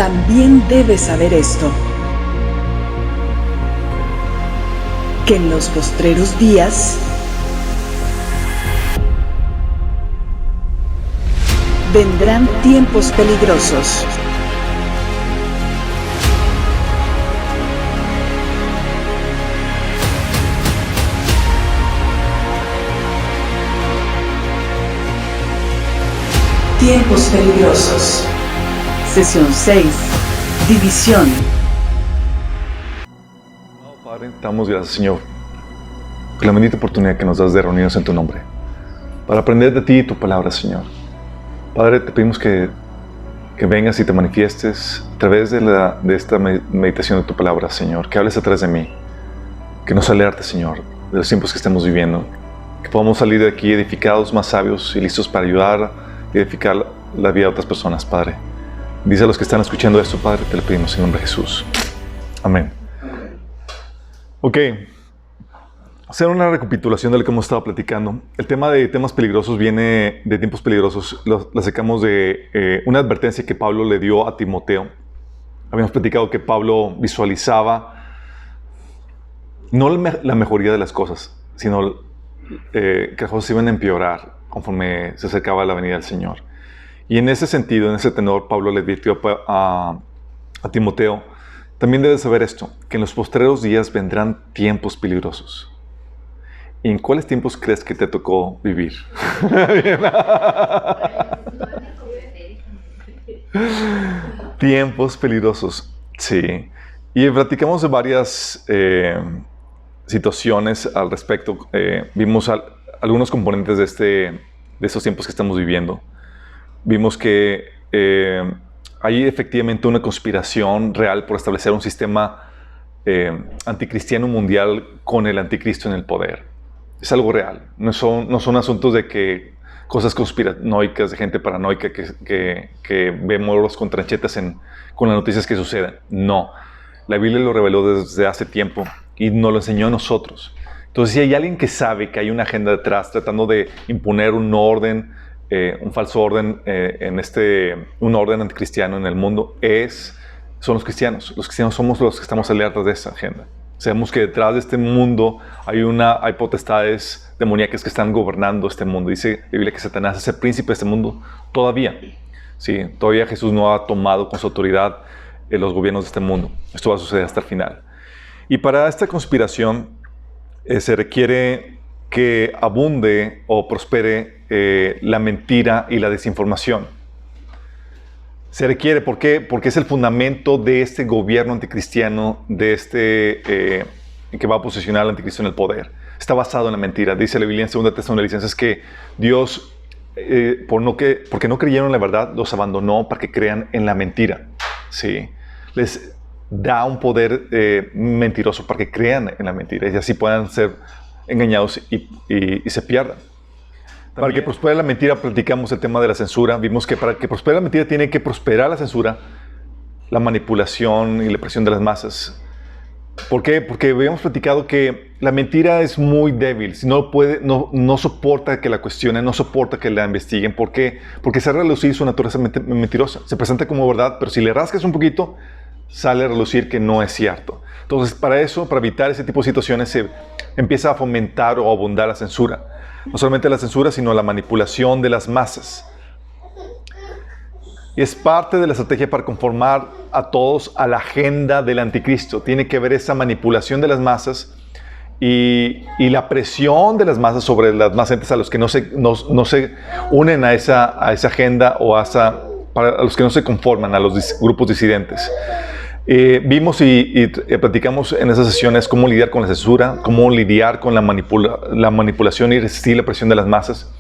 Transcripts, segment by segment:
También debes saber esto, que en los postreros días vendrán tiempos peligrosos. Tiempos peligrosos. Sesión 6. División. Padre, te damos gracias, Señor, por la bendita oportunidad que nos das de reunirnos en tu nombre, para aprender de ti y tu palabra, Señor. Padre, te pedimos que vengas y te manifiestes a través de esta meditación de tu palabra, Señor, que hables a través de mí, que nos alerte, Señor, de los tiempos que estamos viviendo, que podamos salir de aquí edificados, más sabios y listos para ayudar y edificar la vida de otras personas, Padre. Dice a los que están escuchando esto, Padre, te lo pedimos en nombre de Jesús. Amén. Ok. Hacer una recapitulación de lo que hemos estado platicando. El tema de temas peligrosos viene de tiempos peligrosos. Lo sacamos de una advertencia que Pablo le dio a Timoteo. Habíamos platicado que Pablo visualizaba no la mejoría de las cosas, sino que las cosas iban a empeorar conforme se acercaba la venida del Señor. Y en ese sentido, en ese tenor, Pablo le advirtió a Timoteo: también debes saber esto, que en los postreros días vendrán tiempos peligrosos. ¿Y en cuáles tiempos crees que te tocó vivir? Tiempos peligrosos, sí. Y platicamos de varias situaciones al respecto. Vimos algunos componentes de estos tiempos que estamos viviendo. Vimos que hay efectivamente una conspiración real por establecer un sistema anticristiano mundial con el anticristo en el poder. Es algo real. No son asuntos de que cosas conspiranoicas, de gente paranoica que ve moros con tranchetas con las noticias que suceden. No. La Biblia lo reveló desde hace tiempo y nos lo enseñó a nosotros. Entonces, si hay alguien que sabe que hay una agenda detrás tratando de imponer un orden, un falso orden, un orden anticristiano en el mundo, son los cristianos. Los cristianos somos los que estamos alertas de esa agenda. Sabemos que detrás de este mundo hay potestades demoníacas que están gobernando este mundo. Dice la Biblia que Satanás es el príncipe de este mundo todavía. Sí, todavía Jesús no ha tomado con su autoridad los gobiernos de este mundo. Esto va a suceder hasta el final. Y para esta conspiración se requiere que abunde o prospere la mentira y la desinformación. Se requiere, ¿por qué? Porque es el fundamento de este gobierno anticristiano, que va a posicionar al anticristo en el poder. Está basado en la mentira. Dice la Biblia en 2 Tesalonicenses que Dios, porque no creyeron en la verdad, los abandonó para que crean en la mentira. Sí. Les da un poder mentiroso para que crean en la mentira y así puedan ser engañados y se pierdan. Para que prospere la mentira, platicamos el tema de la censura. Vimos que para que prospere la mentira tiene que prosperar la censura, la manipulación y la presión de las masas. ¿Por qué? Porque habíamos platicado que la mentira es muy débil. Si no soporta que la cuestionen, no soporta que la investiguen. ¿Por qué? Porque se relucir su naturaleza mentirosa. Se presenta como verdad, pero si le rascas un poquito, sale a relucir que no es cierto. Entonces, para evitar ese tipo de situaciones, se empieza a fomentar o a abundar la censura. No solamente la censura, sino la manipulación de las masas. Y es parte de la estrategia para conformar a todos a la agenda del anticristo. Tiene que ver esa manipulación de las masas y la presión de las masas sobre las más gentes a los que no se unen a esa agenda o a los que no se conforman, a los grupos disidentes. Vimos y platicamos en esas sesiones cómo lidiar con la censura, cómo lidiar con la manipulación y resistir la presión de las masas.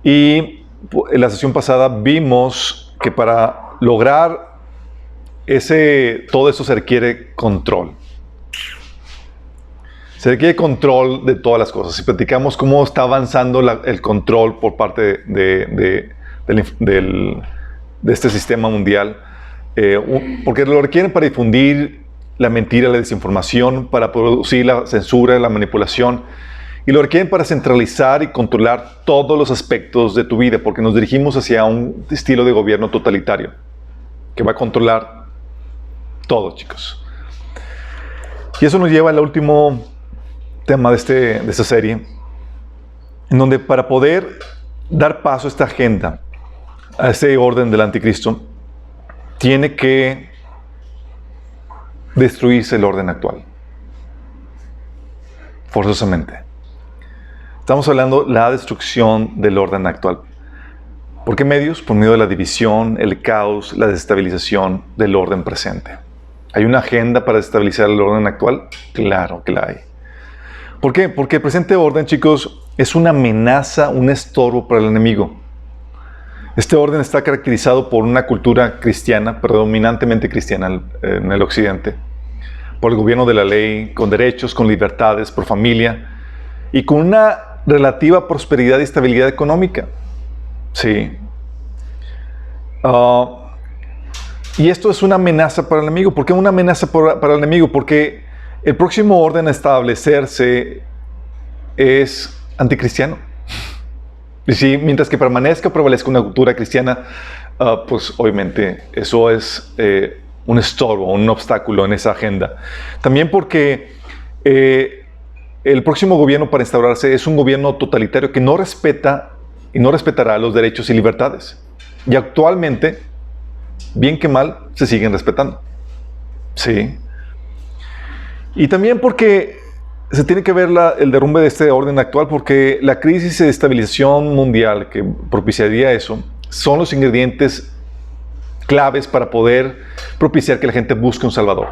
Y en la sesión pasada vimos que para lograr todo eso se requiere control. Se requiere control de todas las cosas. Y platicamos cómo está avanzando el control por parte de este sistema mundial. Porque lo requieren para difundir la mentira, la desinformación, para producir la censura, la manipulación, y lo requieren para centralizar y controlar todos los aspectos de tu vida, porque nos dirigimos hacia un estilo de gobierno totalitario. que va a controlar todo, chicos. Y eso nos lleva al último tema de esta serie, en donde para poder dar paso a esta agenda, a este orden del anticristo, tiene que destruirse el orden actual. Forzosamente. Estamos hablando de la destrucción del orden actual. ¿Por qué medios? Por medio de la división, el caos, la desestabilización del orden presente. ¿Hay una agenda para desestabilizar el orden actual? Claro que la hay. ¿Por qué? Porque el presente orden, chicos, es una amenaza, un estorbo para el enemigo. Este orden está caracterizado por una cultura cristiana, predominantemente cristiana en el occidente, por el gobierno de la ley, con derechos, con libertades, por familia y con una relativa prosperidad y estabilidad económica. Sí. Y esto es una amenaza para el enemigo. ¿Por qué una amenaza para el enemigo? Porque el próximo orden a establecerse es anticristiano. Y si mientras que permanezca o prevalezca una cultura cristiana, pues obviamente eso es un estorbo, un obstáculo en esa agenda. También porque el próximo gobierno para instaurarse es un gobierno totalitario que no respeta y no respetará los derechos y libertades. Y actualmente, bien que mal, se siguen respetando. Sí. Y también porque se tiene que ver el derrumbe de este orden actual, porque la crisis de estabilización mundial que propiciaría eso son los ingredientes claves para poder propiciar que la gente busque un salvador,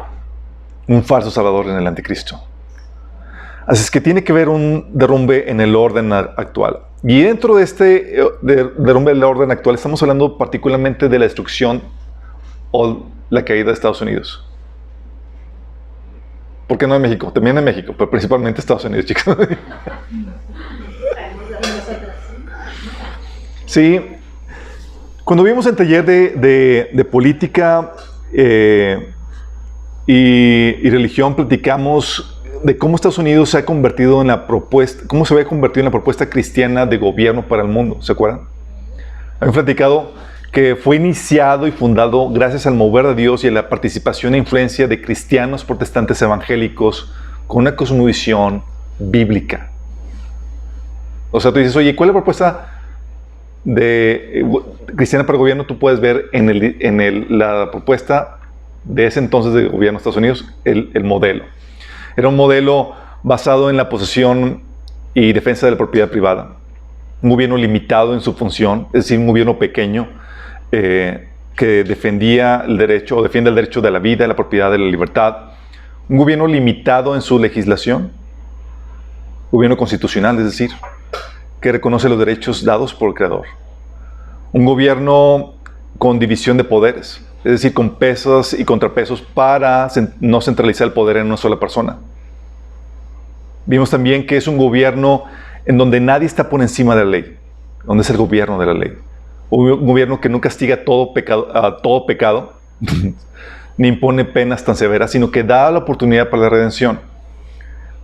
un falso salvador en el anticristo. Así es que tiene que haber un derrumbe en el orden actual. Y dentro de este derrumbe del orden actual estamos hablando particularmente de la destrucción o la caída de Estados Unidos. ¿Por qué no en México? También en México, pero principalmente Estados Unidos, chicos. Sí. Cuando vimos el taller de política y religión, platicamos de cómo Estados Unidos se ha convertido en la propuesta, cómo se había convertido en la propuesta cristiana de gobierno para el mundo. ¿Se acuerdan? Habían platicado que fue iniciado y fundado gracias al mover de Dios y a la participación e influencia de cristianos protestantes evangélicos con una cosmovisión bíblica. O sea, tú dices, oye, ¿cuál es la propuesta cristiana para el gobierno? Tú puedes ver la propuesta de ese entonces de gobierno de Estados Unidos, el modelo. Era un modelo basado en la posesión y defensa de la propiedad privada. Un gobierno limitado en su función, es decir, un gobierno pequeño que defendía el derecho o defiende el derecho de la vida, de la propiedad, de la libertad. Un gobierno limitado en su legislación. Gobierno constitucional, es decir, que reconoce los derechos dados por el Creador. Un gobierno con división de poderes, es decir, con pesos y contrapesos para no centralizar el poder en una sola persona. Vimos también que es un gobierno en donde nadie está por encima de la ley, donde es el gobierno de la ley. Un gobierno que no castiga todo pecado, ni impone penas tan severas, sino que da la oportunidad para la redención.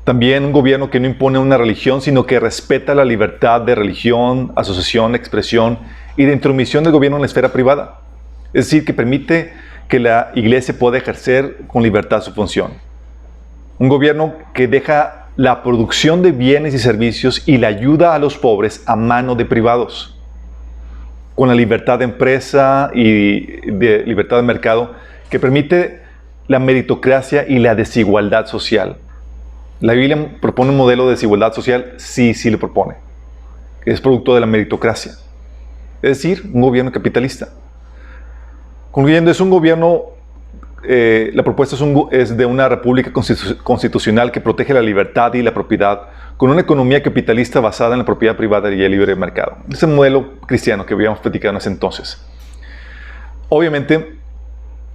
También un gobierno que no impone una religión, sino que respeta la libertad de religión, asociación, expresión y de intromisión del gobierno en la esfera privada. Es decir, que permite que la iglesia pueda ejercer con libertad su función. Un gobierno que deja la producción de bienes y servicios y la ayuda a los pobres a mano de privados, con la libertad de empresa y de libertad de mercado, que permite la meritocracia y la desigualdad social. ¿La Biblia propone un modelo de desigualdad social? Sí, sí lo propone. Es producto de la meritocracia. Es decir, un gobierno capitalista. Concluyendo, es un gobierno, la propuesta es de una república constitucional que protege la libertad y la propiedad con una economía capitalista basada en la propiedad privada y el libre mercado. Es el modelo cristiano que habíamos platicado en ese entonces. Obviamente,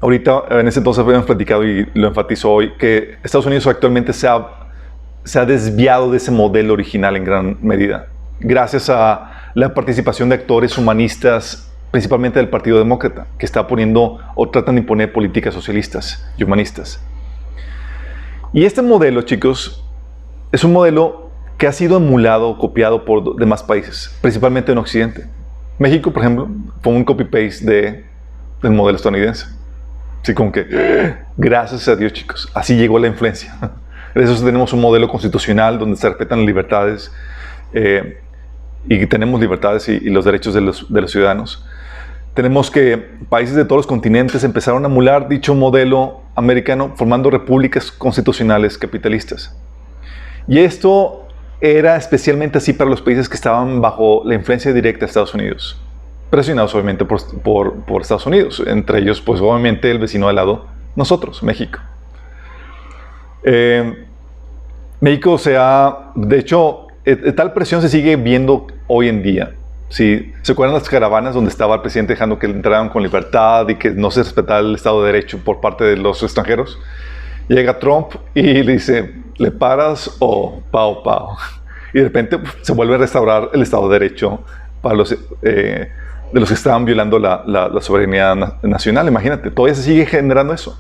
ahorita en ese entonces habíamos platicado y lo enfatizo hoy, que Estados Unidos actualmente se ha desviado de ese modelo original en gran medida, gracias a la participación de actores humanistas, principalmente del Partido Demócrata, que está poniendo o tratan de imponer políticas socialistas y humanistas. Y este modelo, chicos, es un modelo que ha sido emulado o copiado por demás países, principalmente en Occidente. México, por ejemplo, fue un copy-paste del modelo estadounidense. Así como que, gracias a Dios, chicos, así llegó la influencia. Gracias a eso tenemos un modelo constitucional donde se respetan las libertades y tenemos libertades y los derechos de los ciudadanos. Tenemos que países de todos los continentes empezaron a emular dicho modelo americano formando repúblicas constitucionales capitalistas. Y esto era especialmente así para los países que estaban bajo la influencia directa de Estados Unidos, presionados obviamente por Estados Unidos, entre ellos pues obviamente el vecino al lado, nosotros, México. México de hecho, tal presión se sigue viendo hoy en día. ¿Sí? ¿Se acuerdan las caravanas donde estaba el presidente dejando que entraran con libertad y que no se respetara el Estado de Derecho por parte de los extranjeros? Llega Trump y le dice, ¿le paras o pao pao? Y de repente se vuelve a restaurar el Estado de Derecho para de los que estaban violando la soberanía nacional. Imagínate, todavía se sigue generando eso.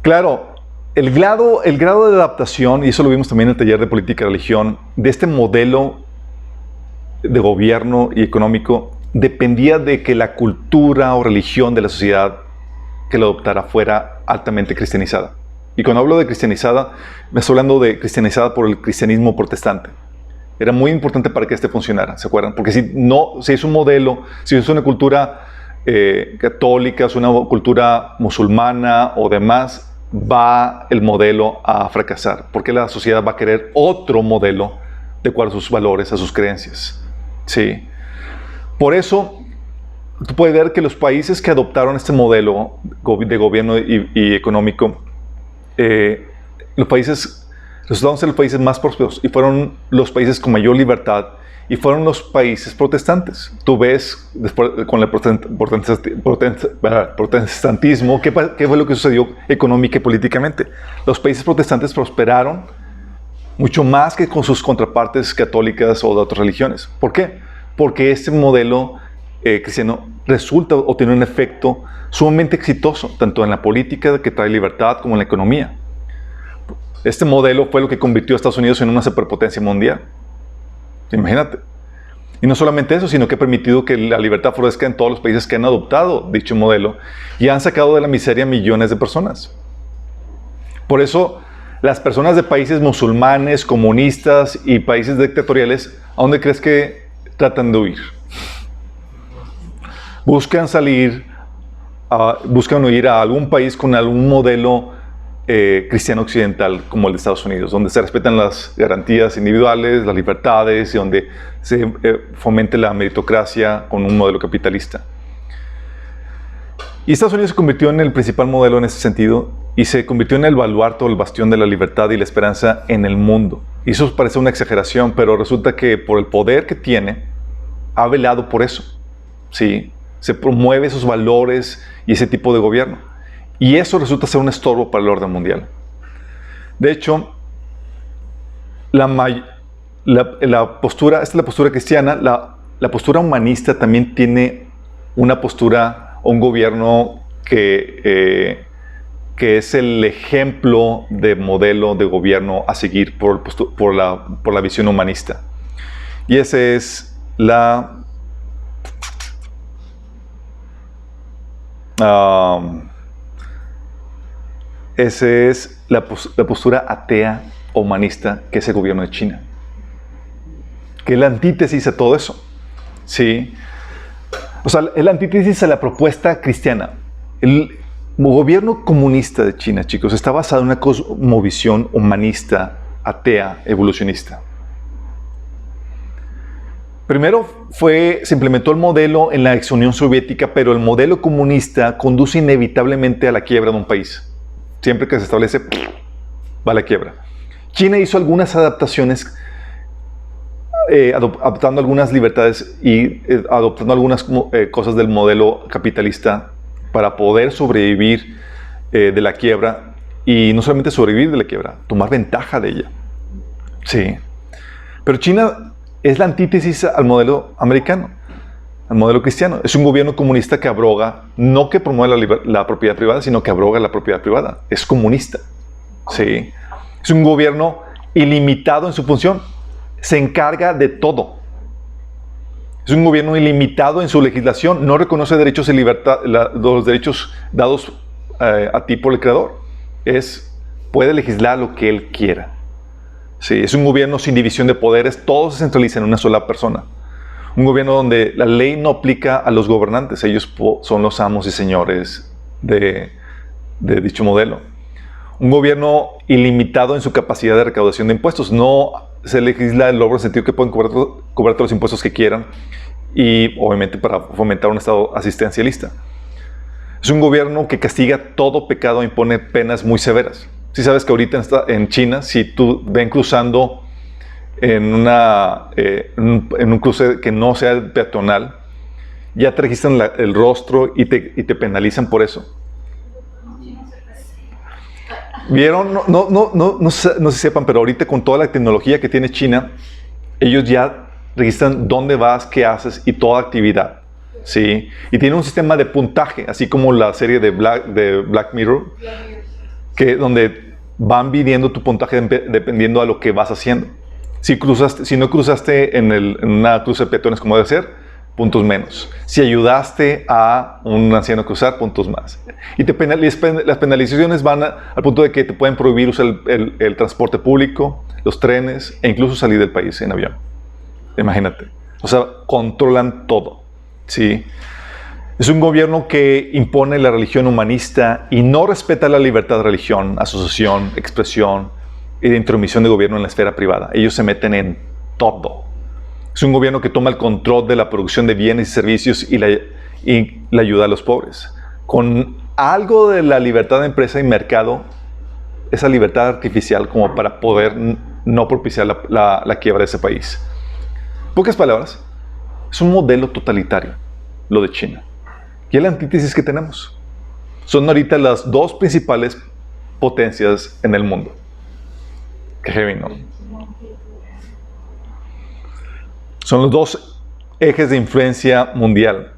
Claro, el grado de adaptación, y eso lo vimos también en el taller de política y religión, de este modelo de gobierno y económico dependía de que la cultura o religión de la sociedad que lo adoptara fuera altamente cristianizada. Y cuando hablo de cristianizada, me estoy hablando de cristianizada por el cristianismo protestante. Era muy importante para que este funcionara, ¿se acuerdan? Porque si es un modelo, si es una cultura católica, es una cultura musulmana o demás, va el modelo a fracasar. Porque la sociedad va a querer otro modelo de acuerdo a sus valores, a sus creencias. Sí. Por eso, tú puedes ver que los países que adoptaron este modelo de gobierno y económico, resultaron ser los países más prósperos y fueron los países con mayor libertad y fueron los países protestantes. Tú ves, después, con el protestantismo, ¿qué fue lo que sucedió económica y políticamente? Los países protestantes prosperaron mucho más que con sus contrapartes católicas o de otras religiones. ¿Por qué? Porque este modelo cristiano resulta o tiene un efecto sumamente exitoso, tanto en la política que trae libertad como en la economía. Este modelo fue lo que convirtió a Estados Unidos en una superpotencia mundial. Imagínate. Y no solamente eso, sino que ha permitido que la libertad florezca en todos los países que han adoptado dicho modelo y han sacado de la miseria millones de personas. Por eso, las personas de países musulmanes, comunistas y países dictatoriales, ¿a dónde crees que tratan de huir? Buscan huir a algún país con algún modelo cristiano occidental como el de Estados Unidos, donde se respetan las garantías individuales, las libertades y donde se fomente la meritocracia con un modelo capitalista. Y Estados Unidos se convirtió en el principal modelo en ese sentido y se convirtió en el baluarte o el bastión de la libertad y la esperanza en el mundo. Y eso parece una exageración, pero resulta que por el poder que tiene, ha velado por eso. ¿Sí? Se promueve esos valores y ese tipo de gobierno. Y eso resulta ser un estorbo para el orden mundial. De hecho, la postura, esta es la postura cristiana, la postura humanista también tiene una postura, un gobierno que es el ejemplo de modelo de gobierno a seguir por la visión humanista. Y ese es la postura atea humanista que es el gobierno de China, que es la antítesis a todo eso. ¿Sí? O sea, es la antítesis a la propuesta cristiana. El gobierno comunista de China, chicos, está basado en una cosmovisión humanista, atea, evolucionista. Primero se implementó el modelo en la ex Unión Soviética, pero el modelo comunista conduce inevitablemente a la quiebra de un país. Siempre que se establece, va a la quiebra. China hizo algunas adaptaciones, adoptando algunas libertades y adoptando algunas cosas del modelo capitalista para poder sobrevivir de la quiebra. Y no solamente sobrevivir de la quiebra, tomar ventaja de ella. Sí. Pero China es la antítesis al modelo americano, al modelo cristiano. Es un gobierno comunista que abroga, no que promueve la propiedad privada, sino que abroga la propiedad privada. Es comunista. ¿Sí? Es un gobierno ilimitado en su función. Se encarga de todo. Es un gobierno ilimitado en su legislación. No reconoce derechos y libertad, los derechos dados a ti por el Creador. Puede legislar lo que Él quiera. Sí, es un gobierno sin división de poderes. Todo se centraliza en una sola persona. Un gobierno donde la ley no aplica a los gobernantes. Ellos son los amos y señores de dicho modelo. Un gobierno ilimitado en su capacidad de recaudación de impuestos. No se legisla el logro en el sentido que pueden cobrar todos los impuestos que quieran y obviamente para fomentar un estado asistencialista. Es un gobierno que castiga todo pecado e impone penas muy severas. Si sabes que ahorita en China, si tú ven cruzando en un cruce que no sea peatonal, ya te registran el rostro y te penalizan por eso. ¿Vieron? No sé si sepan, pero ahorita con toda la tecnología que tiene China, ellos ya registran dónde vas, qué haces y toda actividad. ¿Sí? Y tienen un sistema de puntaje, así como la serie de Black Mirror, donde van midiendo tu puntaje dependiendo a lo que vas haciendo. Si no cruzaste en una cruce de peatones como debe ser, puntos menos. Si ayudaste a un anciano a cruzar, puntos más. Y las penalizaciones van al punto de que te pueden prohibir usar el transporte público, los trenes e incluso salir del país en avión. Imagínate. O sea, controlan todo. ¿Sí? Es un gobierno que impone la religión humanista y no respeta la libertad de religión, asociación, expresión y de intromisión de gobierno en la esfera privada. Ellos se meten en todo. Es un gobierno que toma el control de la producción de bienes y servicios y la ayuda a los pobres. Con algo de la libertad de empresa y mercado, esa libertad artificial como para poder no propiciar la quiebra de ese país. En pocas palabras, es un modelo totalitario, lo de China. Y es la antítesis que tenemos. Son ahorita las dos principales potencias en el mundo. Qué heavy, ¿no? Son los dos ejes de influencia mundial.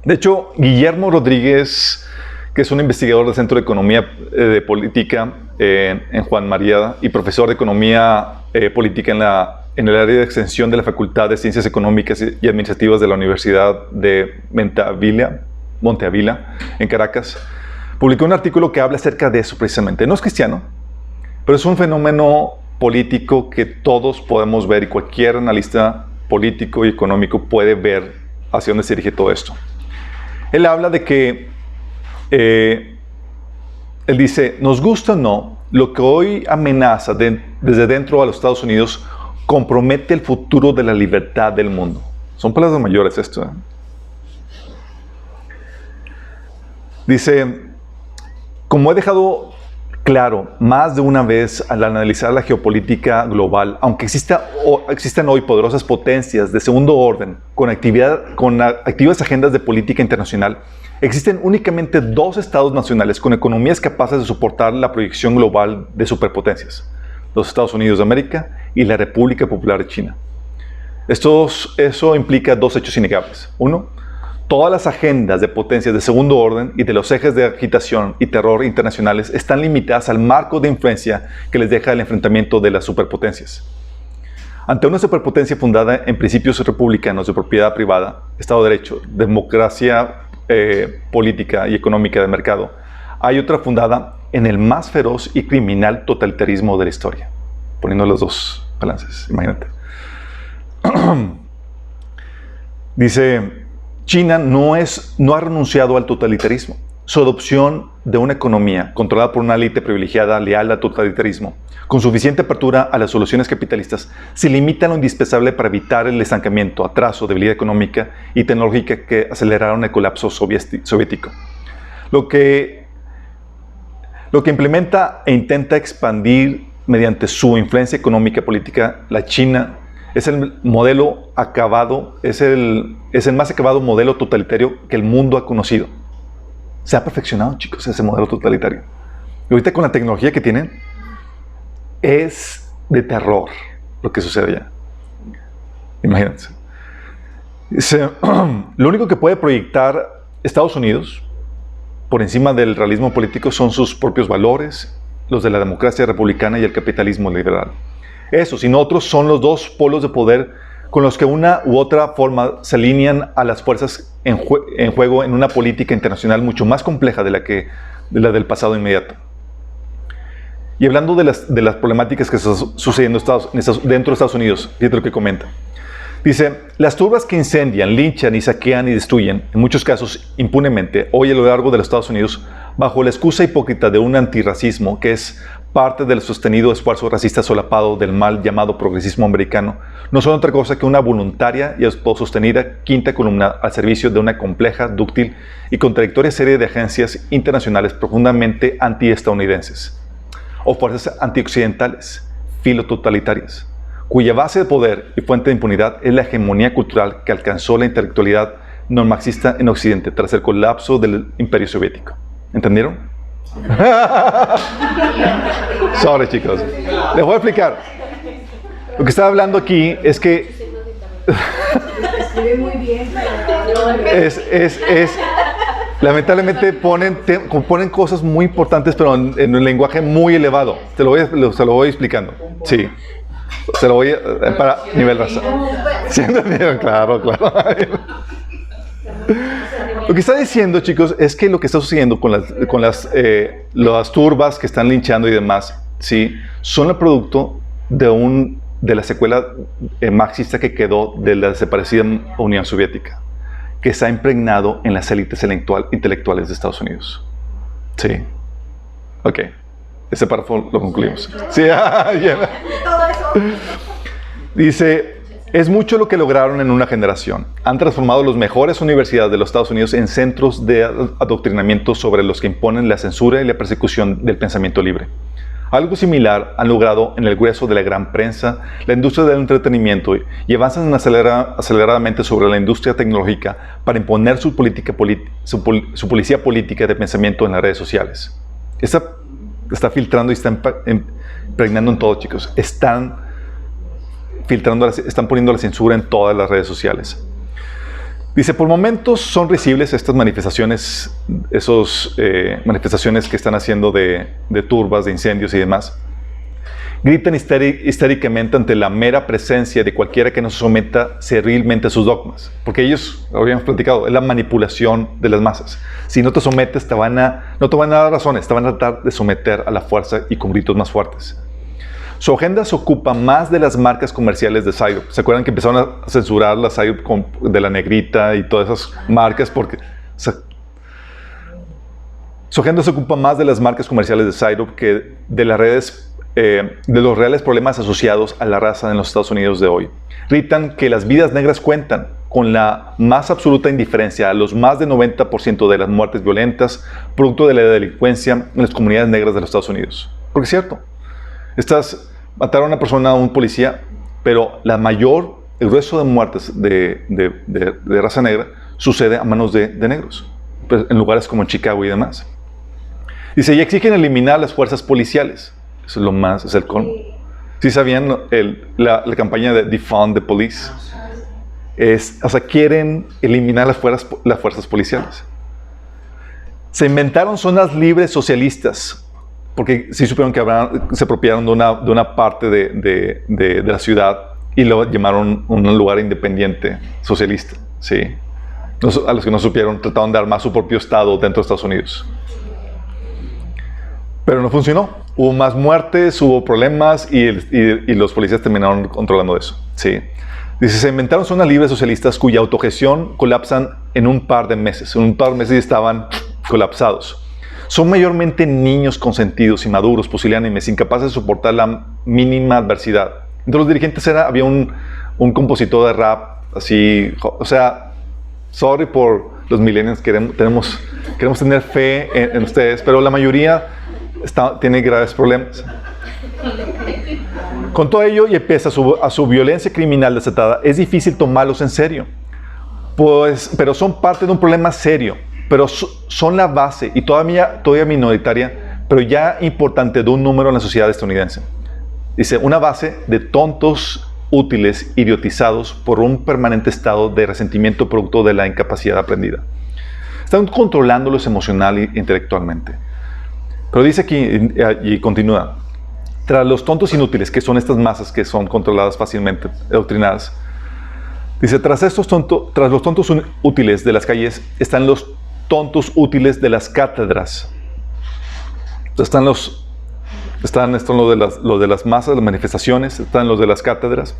De hecho, Guillermo Rodríguez, que es un investigador del Centro de Economía de Política en Juan Mariada y profesor de Economía Política en el área de extensión de la Facultad de Ciencias Económicas y Administrativas de la Universidad de Monte Ávila, en Caracas, publicó un artículo que habla acerca de eso precisamente. No es cristiano, pero es un fenómeno político que todos podemos ver y cualquier analista político y económico puede ver hacia dónde se dirige todo esto. Él habla de que, él dice, nos gusta o no, lo que hoy amenaza desde dentro a los Estados Unidos compromete el futuro de la libertad del mundo. Son palabras mayores esto. ¿Eh? Dice, como he dejado claro más de una vez al analizar la geopolítica global, aunque existan hoy poderosas potencias de segundo orden con activas agendas de política internacional, existen únicamente dos estados nacionales con economías capaces de soportar la proyección global de superpotencias: los Estados Unidos de América y la República Popular de China. Eso implica dos hechos innegables. Uno, todas las agendas de potencias de segundo orden y de los ejes de agitación y terror internacionales están limitadas al marco de influencia que les deja el enfrentamiento de las superpotencias. Ante una superpotencia fundada en principios republicanos de propiedad privada, Estado de Derecho, democracia política y económica de mercado, hay otra fundada en el más feroz y criminal totalitarismo de la historia. Poniendo los dos balances, imagínate. Dice, China no ha renunciado al totalitarismo. Su adopción de una economía controlada por una élite privilegiada leal al totalitarismo, con suficiente apertura a las soluciones capitalistas, se limita a lo indispensable para evitar el estancamiento, atraso, debilidad económica y tecnológica que aceleraron el colapso soviético. Lo que implementa e intenta expandir mediante su influencia económica y política, la China es el modelo acabado, es el más acabado modelo totalitario que el mundo ha conocido. Se ha perfeccionado, chicos, ese modelo totalitario. Y ahorita con la tecnología que tienen, es de terror lo que sucede allá. Imagínense. Lo único que puede proyectar Estados Unidos por encima del realismo político son sus propios valores, los de la democracia republicana y el capitalismo liberal. Esos y no otros son los dos polos de poder con los que una u otra forma se alinean a las fuerzas en juego en una política internacional mucho más compleja de la del pasado inmediato. Y hablando de las problemáticas que están sucediendo dentro de Estados Unidos, fíjate lo que comenta. Dice, las turbas que incendian, linchan y saquean y destruyen, en muchos casos impunemente, hoy a lo largo de los Estados Unidos, bajo la excusa hipócrita de un antirracismo que es parte del sostenido esfuerzo racista solapado del mal llamado progresismo americano, no son otra cosa que una voluntaria y autosostenida quinta columna al servicio de una compleja, dúctil y contradictoria serie de agencias internacionales profundamente antiestadounidenses o fuerzas antioccidentales, filototalitarias, cuya base de poder y fuente de impunidad es la hegemonía cultural que alcanzó la intelectualidad no marxista en Occidente tras el colapso del Imperio Soviético. ¿Entendieron? Sorry, chicos. Les voy a explicar. Lo que estaba hablando aquí es que escribe muy bien. lamentablemente ponen cosas muy importantes, pero en un lenguaje muy elevado. Se lo voy explicando. Sí. Se lo voy para nivel raza. ¿Sí entendieron? Claro. Lo que está diciendo, chicos, es que lo que está sucediendo con las turbas que están linchando y demás, ¿sí? Son el producto de la secuela marxista que quedó de la desaparecida Unión Soviética, que se ha impregnado en las élites intelectuales de Estados Unidos. Sí. Ok. Ese párrafo lo concluimos. Sí, yeah. Dice, es mucho lo que lograron en una generación. Han transformado las mejores universidades de los Estados Unidos en centros de adoctrinamiento sobre los que imponen la censura y la persecución del pensamiento libre. Algo similar han logrado en el grueso de la gran prensa, la industria del entretenimiento y avanzan aceleradamente sobre la industria tecnológica para imponer su policía política de pensamiento en las redes sociales. Está filtrando y está impregnando en todo, chicos. Están poniendo la censura en todas las redes sociales. Dice, por momentos son risibles estas manifestaciones, manifestaciones que están haciendo de turbas, de incendios y demás. Gritan histéricamente ante la mera presencia de cualquiera que no se someta servilmente a sus dogmas. Porque ellos, lo habíamos platicado, es la manipulación de las masas. Si no te sometes, no te van a dar razones, te van a tratar de someter a la fuerza y con gritos más fuertes. Su agenda se ocupa más de las marcas comerciales de Syrup. ¿Se acuerdan que empezaron a censurar la Syrup de la negrita y todas esas marcas? Su agenda se ocupa más de las marcas comerciales de Syrup que de los reales problemas asociados a la raza en los Estados Unidos de hoy. Gritan que las vidas negras cuentan con la más absoluta indiferencia a los más del 90% de las muertes violentas producto de la delincuencia en las comunidades negras de los Estados Unidos. Porque es cierto. Mataron a una persona, a un policía, pero el grueso de muertes de raza negra sucede a manos de negros, pues, en lugares como Chicago y demás. Dice, y exigen eliminar las fuerzas policiales. Eso es el colmo. ¿Sí sabían la campaña de Defund the Police? Quieren eliminar las fuerzas policiales. Se inventaron zonas libres socialistas, porque sí supieron que se apropiaron de una parte de la ciudad y lo llamaron un lugar independiente socialista. ¿Sí? A los que no supieron, trataron de armar su propio estado dentro de Estados Unidos. Pero no funcionó. Hubo más muertes, hubo problemas y los policías terminaron controlando eso. ¿Sí? Dice, se inventaron zonas libres socialistas cuya autogestión colapsan en un par de meses. En un par de meses estaban colapsados. Son mayormente niños consentidos, inmaduros, pusilánimes, incapaces de soportar la mínima adversidad. Entre los dirigentes había un compositor de rap, así, sorry por los millennials, queremos tener fe en ustedes, pero la mayoría tiene graves problemas. Con todo ello, y pese a su violencia criminal desatada, es difícil tomarlos en serio, pero son parte de un problema serio. Pero son la base, y todavía minoritaria, pero ya importante de un número en la sociedad estadounidense. Dice, una base de tontos útiles, idiotizados por un permanente estado de resentimiento producto de la incapacidad aprendida. Están controlándolos emocional e intelectualmente. Pero dice aquí, y continúa, tras los tontos inútiles, que son estas masas que son controladas fácilmente, adoctrinadas, Dice, tras los tontos útiles de las calles están los tontos útiles de las cátedras. Están los de las masas, las manifestaciones, están los de las cátedras.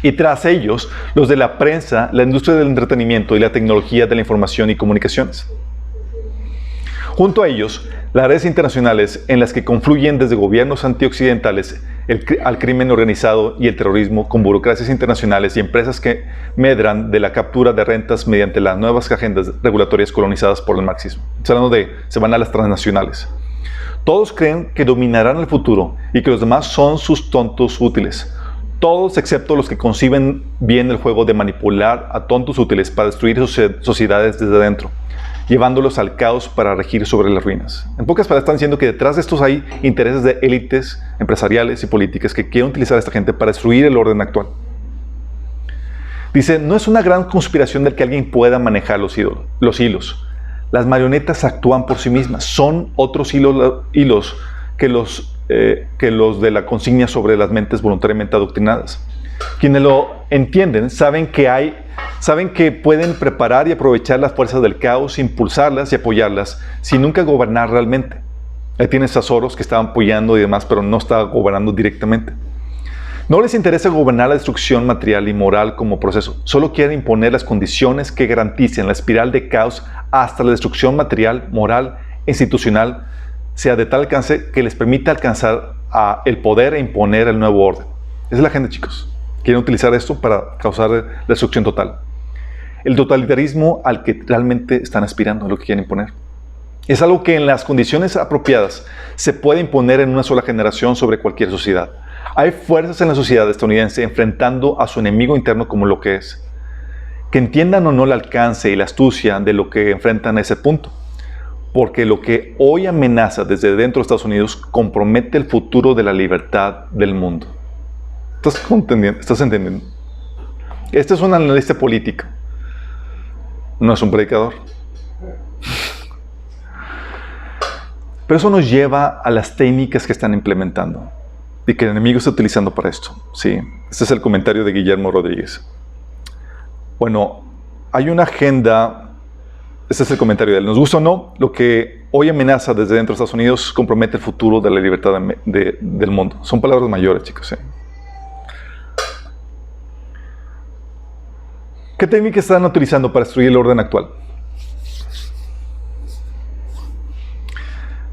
Y tras ellos, los de la prensa, la industria del entretenimiento y la tecnología de la información y comunicaciones. Junto a ellos, las redes internacionales en las que confluyen desde gobiernos antioccidentales al crimen organizado y el terrorismo, con burocracias internacionales y empresas que medran de la captura de rentas mediante las nuevas agendas regulatorias colonizadas por el marxismo. Se van a las transnacionales. Todos creen que dominarán el futuro y que los demás son sus tontos útiles. Todos excepto los que conciben bien el juego de manipular a tontos útiles para destruir sus sociedades desde adentro, llevándolos al caos para regir sobre las ruinas. En pocas palabras están diciendo que detrás de estos hay intereses de élites empresariales y políticas que quieren utilizar a esta gente para destruir el orden actual. Dice, no es una gran conspiración del que alguien pueda manejar los hilos. Las marionetas actúan por sí mismas. Son otros hilos que los de la consigna sobre las mentes voluntariamente adoctrinadas. Quienes lo entienden saben que pueden preparar y aprovechar las fuerzas del caos, impulsarlas y apoyarlas sin nunca gobernar realmente. Ahí tienes a Soros que estaban apoyando y demás, pero no estaba gobernando directamente. No les interesa gobernar la destrucción material y moral como proceso. Solo quieren imponer las condiciones que garanticen la espiral de caos hasta la destrucción material, moral e institucional sea de tal alcance que les permita alcanzar el poder e imponer el nuevo orden. Esa es la gente, chicos. Quieren utilizar esto para causar la destrucción total. El totalitarismo al que realmente están aspirando, lo que quieren imponer. Es algo que en las condiciones apropiadas se puede imponer en una sola generación sobre cualquier sociedad. Hay fuerzas en la sociedad estadounidense enfrentando a su enemigo interno como lo que es. Que entiendan o no el alcance y la astucia de lo que enfrentan a ese punto. Porque lo que hoy amenaza desde dentro de Estados Unidos compromete el futuro de la libertad del mundo. ¿Estás entendiendo? Este es un analista político. No es un predicador. Pero eso nos lleva a las técnicas que están implementando y que el enemigo está utilizando para esto. Sí, este es el comentario de Guillermo Rodríguez. Bueno, hay una agenda, este es el comentario de él. Nos gusta o no, lo que hoy amenaza desde dentro de Estados Unidos compromete el futuro de la libertad del mundo. Son palabras mayores, chicos. ¿Qué técnicas están utilizando para destruir el orden actual?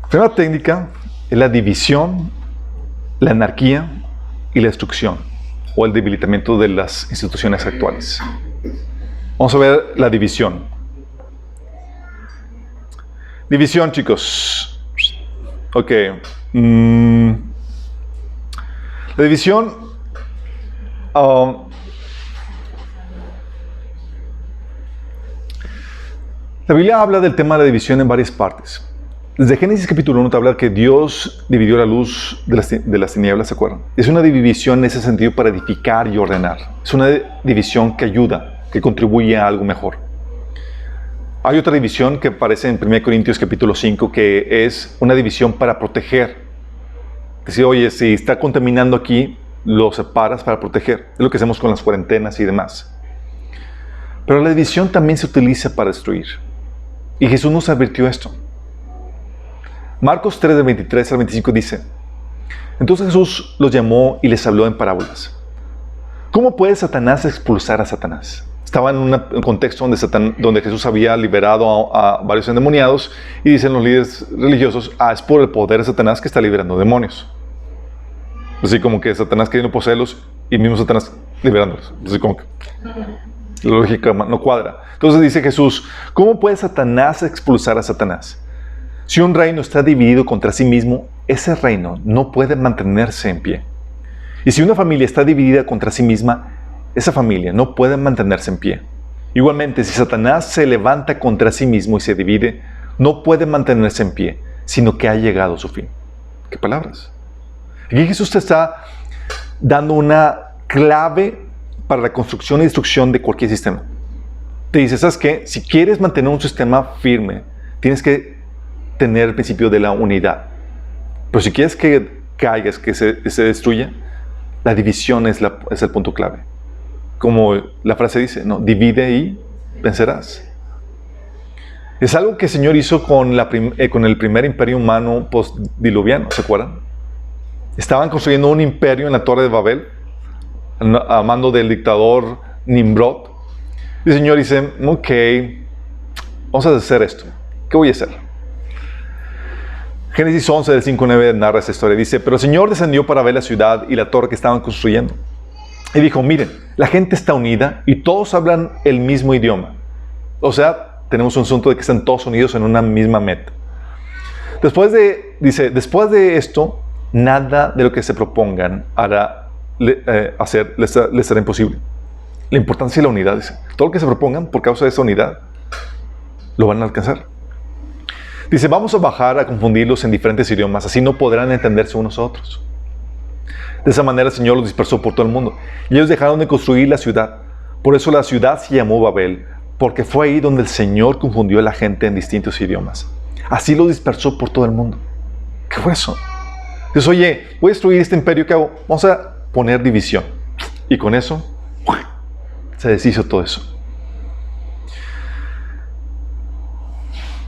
La primera técnica es la división, la anarquía y la destrucción, o el debilitamiento de las instituciones actuales. Vamos a ver la división. División, chicos. Ok. La división... la Biblia habla del tema de la división en varias partes. Desde Génesis capítulo 1 te habla que Dios dividió la luz de las tinieblas, ¿se acuerdan? Es una división en ese sentido para edificar y ordenar. Es una división que ayuda, que contribuye a algo mejor. Hay otra división que aparece en 1 Corintios capítulo 5, que es una división para proteger. Decir, oye, si está contaminando aquí, lo separas para proteger. Es lo que hacemos con las cuarentenas y demás. Pero la división también se utiliza para destruir. Y Jesús nos advirtió esto. Marcos 3, del 23 al 25 dice, entonces Jesús los llamó y les habló en parábolas. ¿Cómo puede Satanás expulsar a Satanás? Estaba en un contexto donde Jesús había liberado a varios endemoniados y dicen los líderes religiosos, es por el poder de Satanás que está liberando demonios. Así como que Satanás queriendo poseerlos y mismo Satanás liberándolos. Así como que la lógica no cuadra. Entonces dice Jesús, ¿cómo puede Satanás expulsar a Satanás? Si un reino está dividido contra sí mismo, ese reino no puede mantenerse en pie. Y si una familia está dividida contra sí misma, esa familia no puede mantenerse en pie. Igualmente, si Satanás se levanta contra sí mismo y se divide, no puede mantenerse en pie, sino que ha llegado a su fin. ¿Qué palabras? Aquí Jesús te está dando una clave para la construcción y destrucción de cualquier sistema. Te dice, ¿sabes qué? Si quieres mantener un sistema firme, tienes que tener el principio de la unidad. Pero si quieres que caigas, que se destruya, la división es el punto clave. como la frase dice, ¿no? Divide y vencerás. Es algo que el Señor hizo con el primer imperio humano postdiluviano, ¿se acuerdan? Estaban construyendo un imperio en la Torre de Babel, a mando del dictador Nimrod. Y el Señor dice, ok, vamos a hacer esto. ¿Qué voy a hacer? Génesis 11, del 5 al 9 narra esta historia. Dice, pero el Señor descendió para ver la ciudad y la torre que estaban construyendo. Y dijo, miren, la gente está unida y todos hablan el mismo idioma. O sea, tenemos un asunto de que están todos unidos en una misma meta. Después de esto, nada de lo que se propongan hacer les será imposible. La importancia de la unidad, dice. Todo lo que se propongan por causa de esa unidad, lo van a alcanzar. Dice, vamos a bajar a confundirlos en diferentes idiomas, así no podrán entenderse unos a otros. De esa manera el Señor los dispersó por todo el mundo. Y ellos dejaron de construir la ciudad. Por eso la ciudad se llamó Babel, porque fue ahí donde el Señor confundió a la gente en distintos idiomas. Así los dispersó por todo el mundo. ¿Qué fue eso? Dices, oye, voy a destruir este imperio, ¿qué hago? Vamos a poner división. Y con eso, se deshizo todo eso.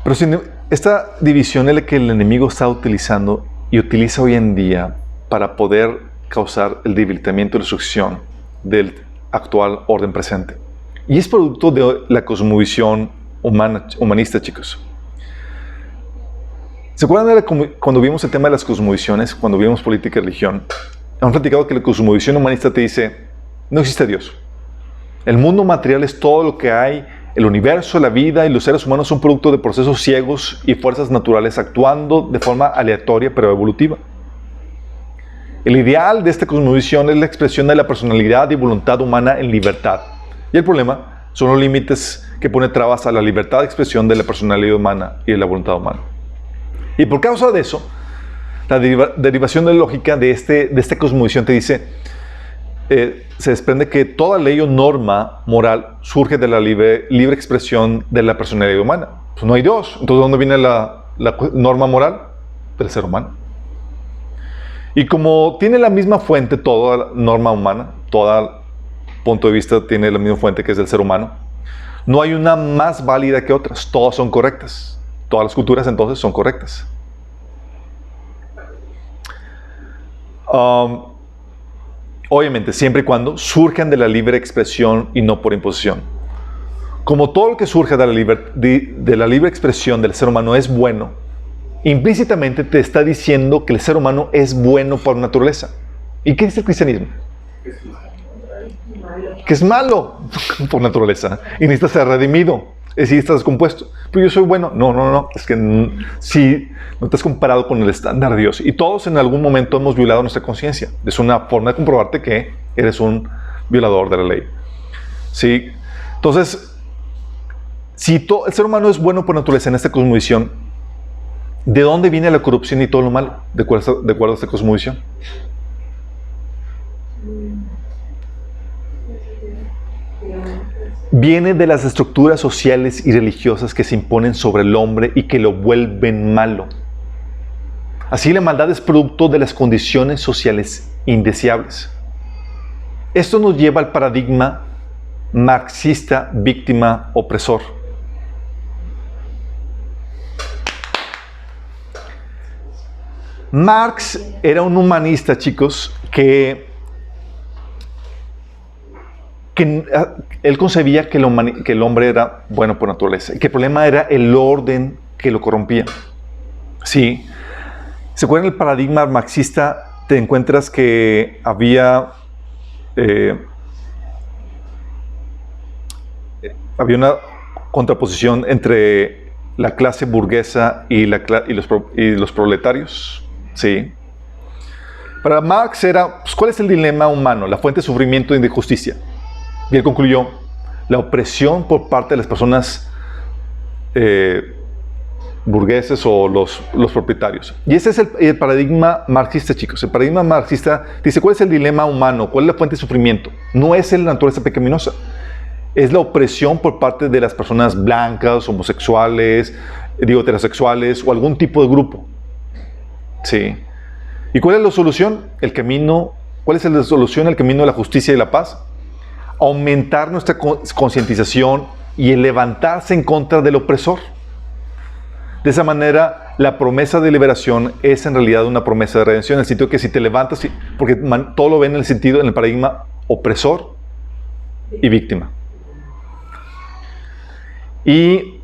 Pero esta división es la que el enemigo está utilizando y utiliza hoy en día para poder causar el debilitamiento y destrucción del actual orden presente. Y es producto de la cosmovisión humanista, chicos. ¿Se acuerdan cuando vimos el tema de las cosmovisiones, cuando vimos política y religión? Han platicado que la cosmovisión humanista te dice, no existe Dios. El mundo material es todo lo que hay, el universo, la vida y los seres humanos son producto de procesos ciegos y fuerzas naturales actuando de forma aleatoria pero evolutiva. El ideal de esta cosmovisión es la expresión de la personalidad y voluntad humana en libertad. Y el problema son los límites que pone trabas a la libertad de expresión de la personalidad humana y de la voluntad humana. Y por causa de eso, la derivación de la lógica de esta cosmovisión te dice, se desprende que toda ley o norma moral surge de la libre expresión de la personalidad humana. Pues no hay Dios. Entonces, ¿de dónde viene la norma moral? Del ser humano. Y como tiene la misma fuente toda la norma humana, todo punto de vista tiene la misma fuente que es del ser humano, no hay una más válida que otras. Todas son correctas. Todas las culturas entonces son correctas. Obviamente, siempre y cuando surjan de la libre expresión y no por imposición. Como todo lo que surge de la libre expresión del ser humano es bueno, implícitamente te está diciendo que el ser humano es bueno por naturaleza. ¿Y qué dice el cristianismo? Que es malo por naturaleza y necesita ser redimido. Es decir, estás descompuesto. Pero yo soy bueno. No. Es que si no te has comparado con el estándar de Dios. Y todos en algún momento hemos violado nuestra conciencia. Es una forma de comprobarte que eres un violador de la ley. ¿Sí? Entonces, si el ser humano es bueno por naturaleza en esta cosmovisión, ¿de dónde viene la corrupción y todo lo malo? De acuerdo a esta cosmovisión. Viene de las estructuras sociales y religiosas que se imponen sobre el hombre y que lo vuelven malo. Así la maldad es producto de las condiciones sociales indeseables. Esto nos lleva al paradigma marxista, víctima, opresor. Marx era un humanista, chicos, que él concebía que el hombre era bueno por naturaleza y que el problema era el orden que lo corrompía. Sí. ¿Se acuerdan del paradigma marxista? Te encuentras que había una contraposición entre la clase burguesa y los proletarios. Sí. Para Marx era, pues, ¿cuál es el dilema humano? La fuente de sufrimiento y de injusticia. Y él concluyó, la opresión por parte de las personas burgueses o los propietarios. Y ese es el paradigma marxista, chicos. El paradigma marxista dice, ¿cuál es el dilema humano? ¿Cuál es la fuente de sufrimiento? No es la naturaleza pecaminosa. Es la opresión por parte de las personas blancas, homosexuales, heterosexuales o algún tipo de grupo. Sí. ¿Y cuál es la solución? ¿Cuál es la solución? El camino de la justicia y la paz. aumentar nuestra concientización y el levantarse en contra del opresor. De esa manera, la promesa de liberación es en realidad una promesa de redención, en el sentido que si te levantas, porque todo lo ven en el sentido, en el paradigma opresor y víctima. Y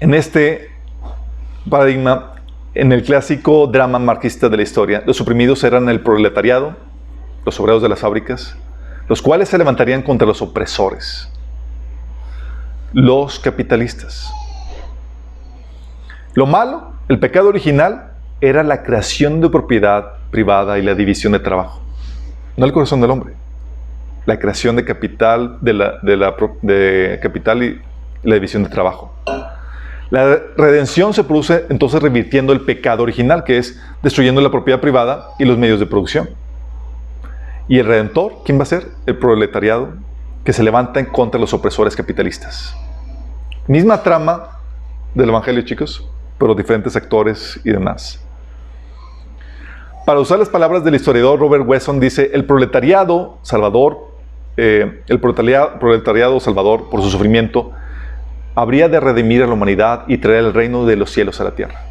en este paradigma, en el clásico drama marxista de la historia, los oprimidos eran el proletariado, los obreros de las fábricas, los cuales se levantarían contra los opresores, los capitalistas. Lo malo, el pecado original, era la creación de propiedad privada y la división de trabajo. No el corazón del hombre. La creación de capital, de capital y la división de trabajo. La redención se produce entonces revirtiendo el pecado original, que es destruyendo la propiedad privada y los medios de producción. Y el redentor, ¿quién va a ser? El proletariado, que se levanta en contra de los opresores capitalistas. Misma trama del Evangelio, chicos, pero diferentes actores y demás. Para usar las palabras del historiador Robert Wesson, dice: el proletariado salvador, por su sufrimiento, habría de redimir a la humanidad y traer el reino de los cielos a la tierra.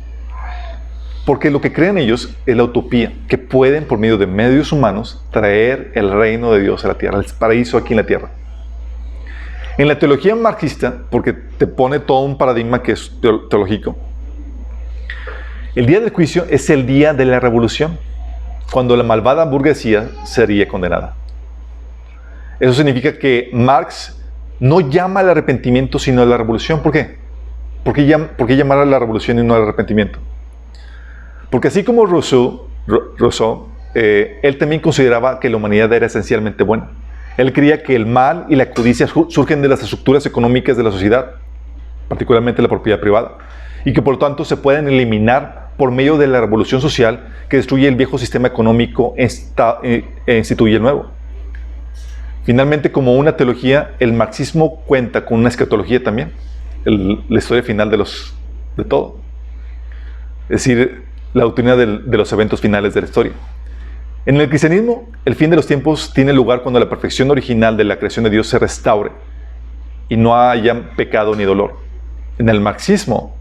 Porque lo que creen ellos es la utopía, que pueden, por medio de medios humanos, traer el reino de Dios a la tierra, el paraíso aquí en la tierra. En la teología marxista, porque te pone todo un paradigma que es teológico, el día del juicio es el día de la revolución, cuando la malvada burguesía sería condenada. Eso significa que Marx no llama al arrepentimiento, sino a la revolución. ¿Por qué? ¿Por qué llamar a la revolución y no al arrepentimiento? Porque así como Rousseau, él también consideraba que la humanidad era esencialmente buena. Él creía que el mal y la codicia surgen de las estructuras económicas de la sociedad, particularmente la propiedad privada, y que por lo tanto se pueden eliminar por medio de la revolución social que destruye el viejo sistema económico e instituye el nuevo. Finalmente, como una teología, el marxismo cuenta con una escatología también, la historia final de todo. Es decir, la doctrina de los eventos finales de la historia. En el cristianismo, el fin de los tiempos tiene lugar cuando la perfección original de la creación de Dios se restaure y no haya pecado ni dolor. En el marxismo,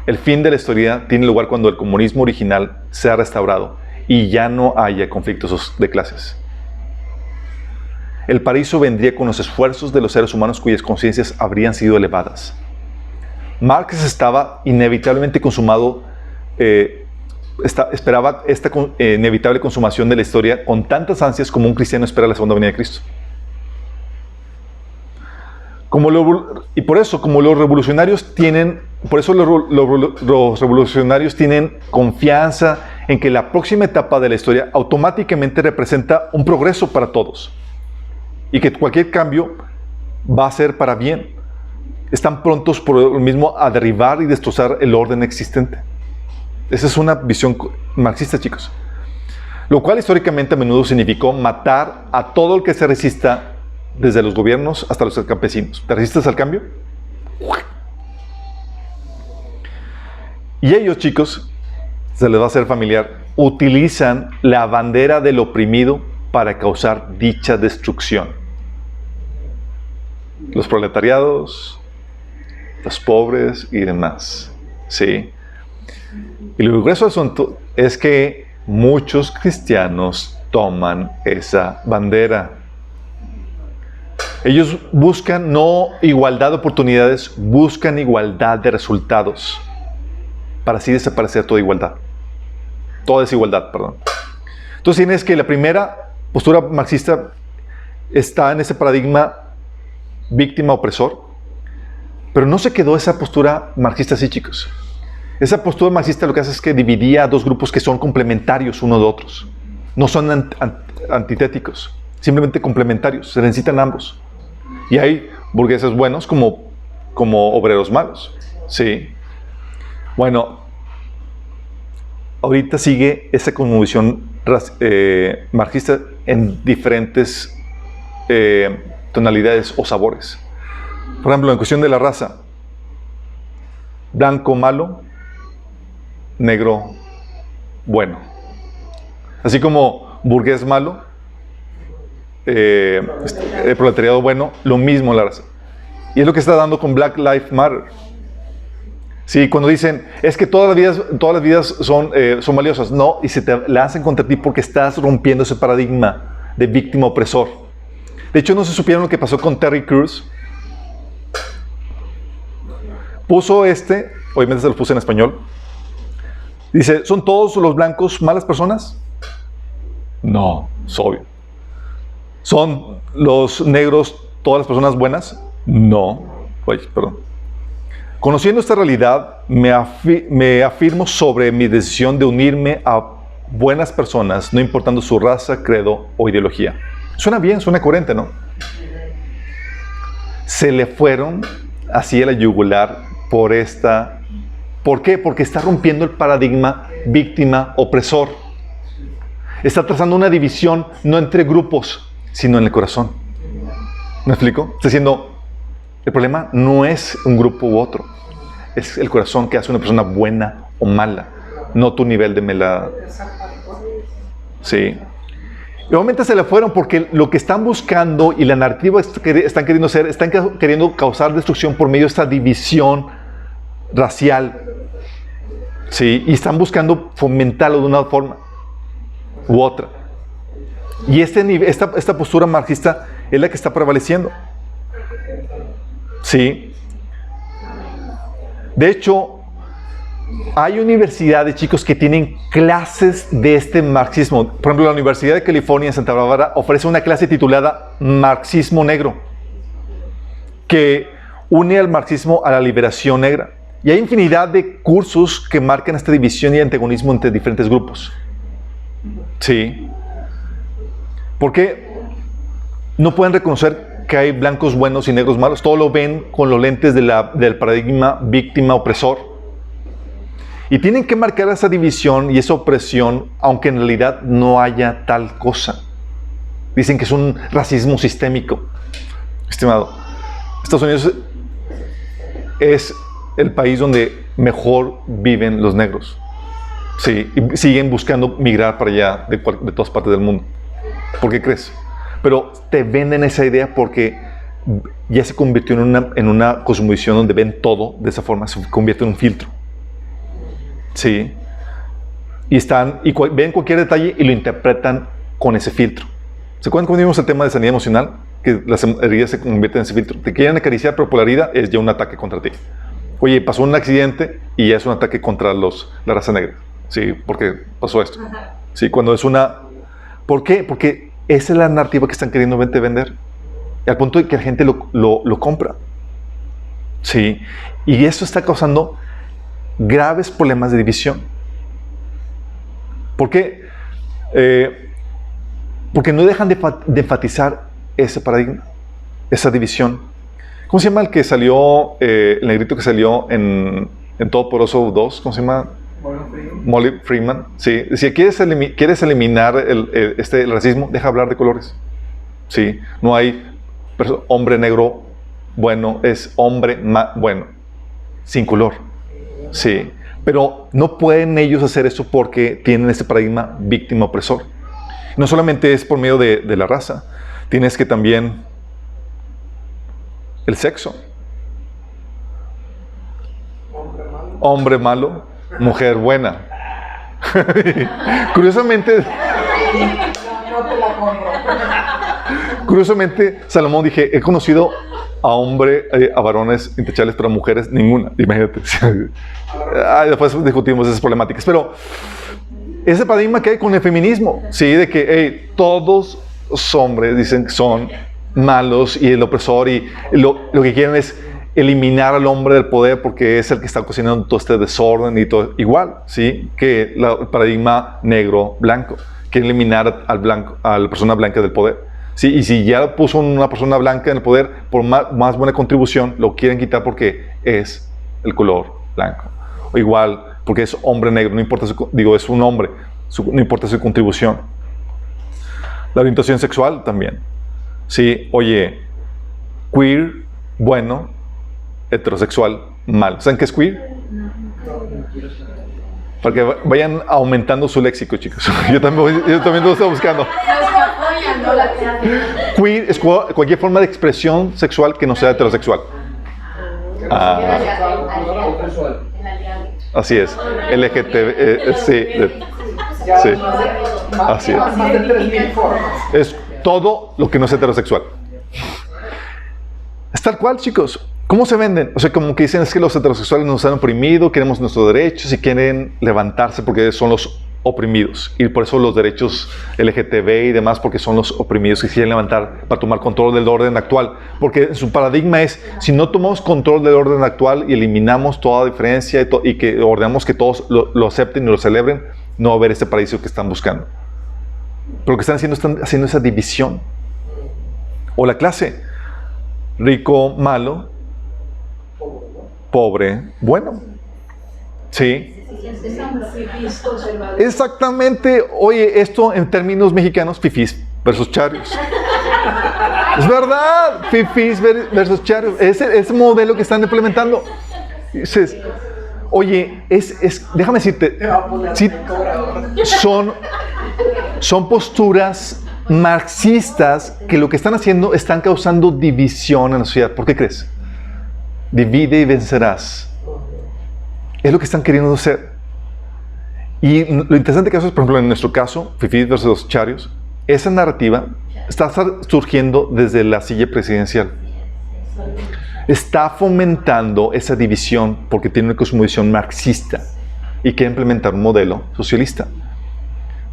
el fin de la historia tiene lugar cuando el comunismo original sea restaurado y ya no haya conflictos de clases. El paraíso vendría con los esfuerzos de los seres humanos cuyas conciencias habrían sido elevadas. Marx estaba inevitablemente consumado, esperaba esta inevitable consumación de la historia con tantas ansias como un cristiano espera la segunda venida de Cristo. Y por eso, como los revolucionarios tienen, los revolucionarios tienen confianza en que la próxima etapa de la historia automáticamente representa un progreso para todos y que cualquier cambio va a ser para bien. Están prontos por lo mismo a derribar y destrozar el orden existente. Esa es una visión marxista, chicos. Lo cual históricamente a menudo significó matar a todo el que se resista, desde los gobiernos hasta los campesinos. ¿Te resistes al cambio? Y ellos, chicos, se les va a hacer familiar, utilizan la bandera del oprimido para causar dicha destrucción. Los proletariados, los pobres y demás. ¿Sí? Y lo grueso del asunto es que muchos cristianos toman esa bandera. Ellos buscan no igualdad de oportunidades, buscan igualdad de resultados, para así desaparecer toda igualdad. Toda desigualdad, perdón. Entonces tienes que la primera postura marxista está en ese paradigma víctima-opresor, pero no se quedó esa postura marxista así, chicos. Esa postura marxista lo que hace es que dividía a dos grupos que son complementarios uno de otros. No son antitéticos, simplemente complementarios, se necesitan ambos. Y hay burgueses buenos como obreros malos. Sí. Bueno, ahorita sigue esa cosmovisión marxista en diferentes tonalidades o sabores. Por ejemplo, en cuestión de la raza, blanco malo, negro bueno. Así como burgués malo, el proletariado bueno, lo mismo la raza. Y es lo que está dando con Black Lives Matter. Sí, cuando dicen, es que todas las vidas son valiosas. No, y se te lanzan contra ti porque estás rompiendo ese paradigma de víctima opresor. De hecho, no se supieron lo que pasó con Terry Crews. Puso obviamente se lo puse en español. Dice, ¿son todos los blancos malas personas? No, es obvio. ¿Son los negros todas las personas buenas? No. Oye, perdón. Conociendo esta realidad, me afirmo sobre mi decisión de unirme a buenas personas, no importando su raza, credo o ideología. Suena bien, suena coherente, ¿no? Se le fueron así a la yugular por esta... ¿Por qué? Porque está rompiendo el paradigma víctima-opresor. Está trazando una división no entre grupos, sino en el corazón. ¿Me explico? Está diciendo, el problema no es un grupo u otro. Es el corazón que hace una persona buena o mala, no tu nivel de melada. Sí. Y obviamente se le fueron porque lo que están buscando y la narrativa que están queriendo hacer, están queriendo causar destrucción por medio de esta división racial. Sí. Y están buscando fomentarlo de una forma u otra. Y esta postura marxista es la que está prevaleciendo. Sí. De hecho, hay universidades, chicos, que tienen clases de este marxismo. Por ejemplo, la Universidad de California en Santa Bárbara ofrece una clase titulada Marxismo Negro, que une al marxismo a la liberación negra. Y hay infinidad de cursos que marcan esta división y antagonismo entre diferentes grupos. Sí. Porque no pueden reconocer que hay blancos buenos y negros malos. Todo lo ven con los lentes del paradigma víctima-opresor. Y tienen que marcar esa división y esa opresión, aunque en realidad no haya tal cosa. Dicen que es un racismo sistémico. Estimado, Estados Unidos es el país donde mejor viven los negros. Sí, y siguen buscando migrar para allá de todas partes del mundo. ¿Por qué crees? Pero te venden esa idea porque ya se convirtió en una cosmovisión donde ven todo de esa forma, se convierte en un filtro. Sí. Y ven cualquier detalle y lo interpretan con ese filtro. ¿Se acuerdan cuando vimos el tema de sanidad emocional? Que las heridas se convierten en ese filtro. Te quieren acariciar, pero por la herida es ya un ataque contra ti. Oye, pasó un accidente y ya es un ataque contra la raza negra. Sí, porque pasó esto. Sí, cuando es una... ¿Por qué? Porque esa es la narrativa que están queriendo vender. Al punto de que la gente lo compra. Sí. Y eso está causando graves problemas de división. ¿Por qué? Porque no dejan de enfatizar ese paradigma, esa división. ¿Cómo se llama el que salió, el negrito que salió en Todopoderoso 2? ¿Cómo se llama? Molly Freeman. Sí, decía, ¿quieres eliminar el racismo? Deja hablar de colores. Sí, no hay hombre negro bueno, es hombre bueno, sin color. Sí, pero no pueden ellos hacer eso porque tienen este paradigma víctima-opresor. No solamente es por medio de la raza, tienes que también el sexo. Hombre malo, mujer buena. Curiosamente, Salomón dije, he conocido a varones intachables, pero a mujeres ninguna. Imagínate. Después discutimos esas problemáticas. Pero ese paradigma que hay con el feminismo, sí, de que todos los hombres dicen que son malos y el opresor y lo que quieren es eliminar al hombre del poder porque es el que está cocinando todo este desorden y todo. Igual, sí, que el paradigma negro-blanco. Quiere eliminar a la persona blanca del poder. Sí, y si ya puso una persona blanca en el poder, por más buena contribución, lo quieren quitar porque es el color blanco. O igual, porque es hombre negro, no importa es un hombre, no importa su contribución. La orientación sexual también. Sí, oye, queer, bueno, heterosexual, mal. ¿Saben qué es queer? Para que vayan aumentando su léxico, chicos. Yo también lo estoy buscando. Queer es cualquier forma de expresión sexual que no sea heterosexual. Así es. LGTB, sí. Así es. Es todo lo que no es heterosexual. Es tal cual, chicos. ¿Cómo se venden? O sea, como que dicen es que los heterosexuales nos han oprimido, queremos nuestros derechos y quieren levantarse porque son los oprimidos. Y por eso los derechos LGTB y demás, porque son los oprimidos que quieren levantar para tomar control del orden actual. Porque su paradigma es, si no tomamos control del orden actual y eliminamos toda diferencia y que ordenamos que todos lo acepten y lo celebren, no va a haber ese paraíso que están buscando. Pero lo que están haciendo esa división. O la clase, rico, malo, pobre, bueno. Sí. Exactamente. Oye, esto en términos mexicanos, fifís versus charrios. Es verdad, fifís versus charrios. Ese modelo que están implementando. Dices, oye, déjame decirte, sí, son posturas marxistas que lo que están haciendo, están causando división en la sociedad. ¿Por qué crees? Divide y vencerás. Es lo que están queriendo hacer. Y lo interesante que eso es, por ejemplo, en nuestro caso, fifís versus charios, esa narrativa está surgiendo desde la silla presidencial. Está fomentando esa división porque tiene una cosmovisión marxista y quiere implementar un modelo socialista.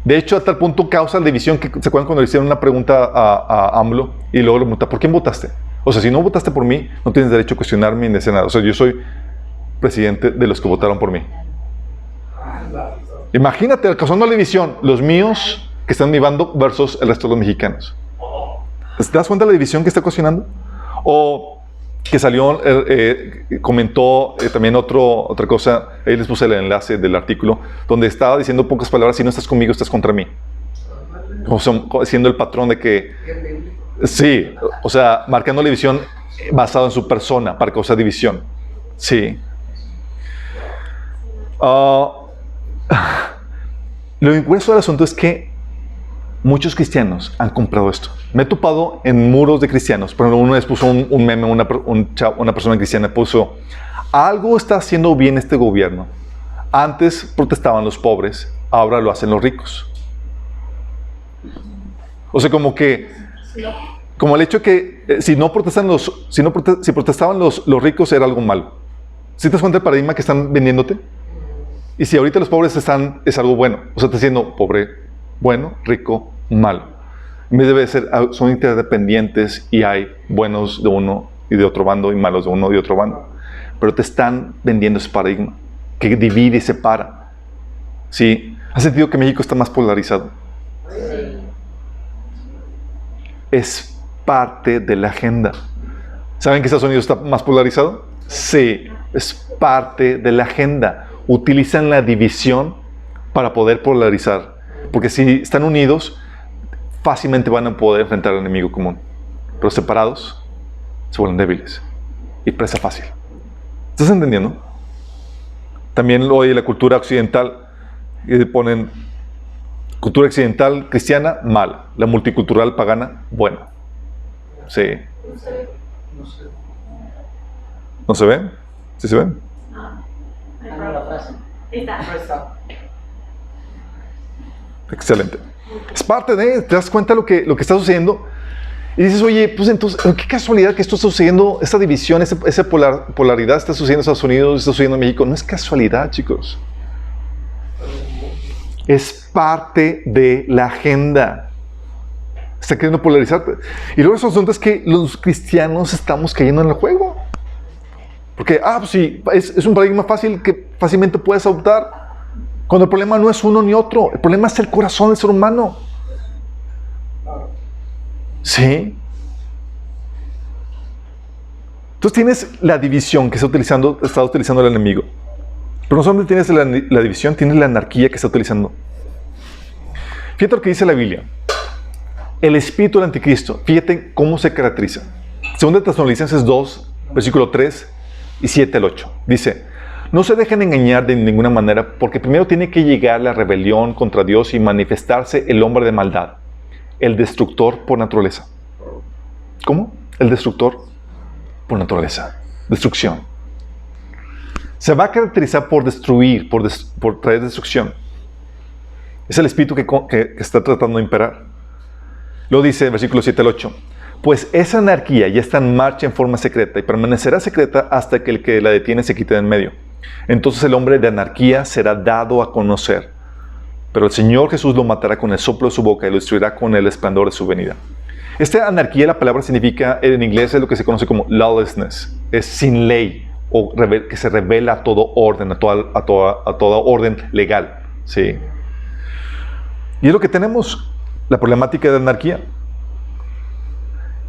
De hecho, a tal punto causa la división que se acuerdan cuando le hicieron una pregunta a AMLO y luego le pregunta, ¿por quién votaste? O sea, si no votaste por mí, no tienes derecho a cuestionarme ni decir nada. O sea, yo soy presidente de los que votaron por mí. Imagínate, causando la división, los míos que están en mi bando versus el resto de los mexicanos. ¿Te das cuenta de la división que está ocasionando? O que salió, comentó también otra cosa, ahí les puse el enlace del artículo, donde estaba diciendo pocas palabras, si no estás conmigo, estás contra mí. O sea, siendo el patrón de que, sí, o sea, marcando la división basado en su persona para causar división. Sí. Lo grueso del asunto es que muchos cristianos han comprado esto. Me he topado en muros de cristianos. Por ejemplo, una vez puso un meme, una persona cristiana puso, algo está haciendo bien este gobierno. Antes protestaban los pobres, ahora lo hacen los ricos. O sea, como el hecho de que si protestaban los ricos era algo malo. ¿Sí te das cuenta del paradigma que están vendiéndote? Y si ahorita los pobres es algo bueno. O sea, está diciendo pobre, bueno, rico, malo. En vez de ser, son interdependientes y hay buenos de uno y de otro bando y malos de uno y de otro bando. Pero te están vendiendo ese paradigma que divide y separa. ¿Sí? ¿Has sentido que México está más polarizado? Sí. Es parte de la agenda. ¿Saben que Estados Unidos está más polarizado? Sí, es parte de la agenda. Utilizan la división para poder polarizar. Porque si están unidos, fácilmente van a poder enfrentar al enemigo común. Pero separados, se vuelven débiles. Y presa fácil. ¿Estás entendiendo? También hoy la cultura occidental, ponen cultura occidental cristiana, mala. La multicultural pagana, buena. Sí. ¿No se ven? ¿Sí se ven? Excelente. Es parte de, te das cuenta lo que está sucediendo y dices, oye, pues entonces, qué casualidad que esto está sucediendo, esta división, esa polaridad está sucediendo en Estados Unidos, está sucediendo en México. No es casualidad, chicos. Es parte de la agenda. Está queriendo polarizar. Y luego el asunto es que los cristianos estamos cayendo en el juego. Porque, pues sí, es un paradigma fácil que fácilmente puedes adoptar. Cuando el problema no es uno ni otro. El problema es el corazón del ser humano. ¿Sí? Entonces tienes la división que está utilizando el enemigo. Pero no solamente tienes la división, tienes la anarquía que está utilizando. Fíjate lo que dice la Biblia. El espíritu del anticristo. Fíjate cómo se caracteriza. Según Tesalonicenses 2, versículo 3 y 7 al 8. Dice, no se dejen engañar de ninguna manera, porque primero tiene que llegar la rebelión contra Dios y manifestarse el hombre de maldad, el destructor por naturaleza. ¿Cómo? El destructor por naturaleza. Destrucción. Se va a caracterizar por destruir, por traer destrucción. Es el espíritu que está tratando de imperar. Lo dice versículo 7 al 8. Pues esa anarquía ya está en marcha en forma secreta y permanecerá secreta hasta que el que la detiene se quite de en medio. Entonces el hombre de anarquía será dado a conocer. Pero el Señor Jesús lo matará con el soplo de su boca y lo destruirá con el esplendor de su venida. Esta anarquía, la palabra significa, en inglés es lo que se conoce como lawlessness. Es sin ley, o que se revela a todo orden, a toda orden legal. ¿Sí? Y es lo que tenemos, la problemática de anarquía.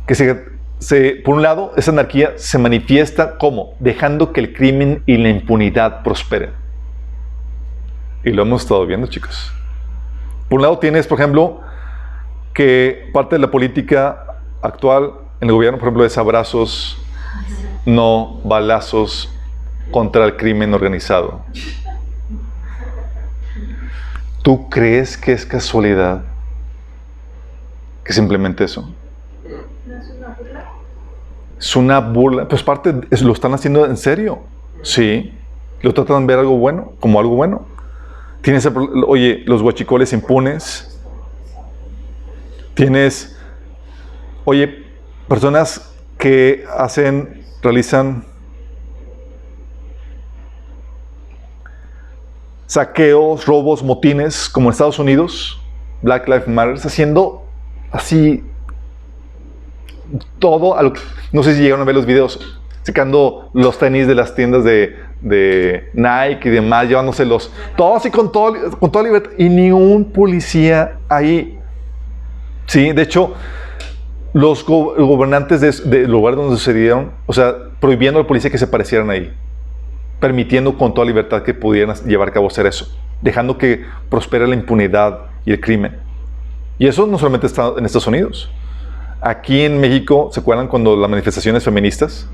Que por un lado, esa anarquía se manifiesta como dejando que el crimen y la impunidad prosperen. Y lo hemos estado viendo, chicos. Por un lado tienes, por ejemplo, que parte de la política actual en el gobierno, por ejemplo, es abrazos, no balazos contra el crimen organizado. ¿Tú crees que es casualidad que simplemente eso? Es una burla. Pues lo están haciendo en serio. Sí. Lo tratan de ver algo bueno, como algo bueno. Tienes, oye, los huachicoles impunes. Tienes, oye, personas que realizan saqueos, robos, motines, como en Estados Unidos, Black Lives Matter, haciendo así todo, no sé si llegaron a ver los videos, sacando los tenis de las tiendas de Nike y demás, llevándoselos, todo así con toda libertad, y ni un policía ahí. Sí, de hecho, los gobernantes del lugar donde sucedieron, o sea, prohibiendo al policía que se aparecieran ahí, permitiendo con toda libertad que pudieran llevar a cabo hacer eso, dejando que prospere la impunidad y el crimen. Y eso no solamente está en Estados Unidos. Aquí en México, ¿se acuerdan cuando las manifestaciones feministas?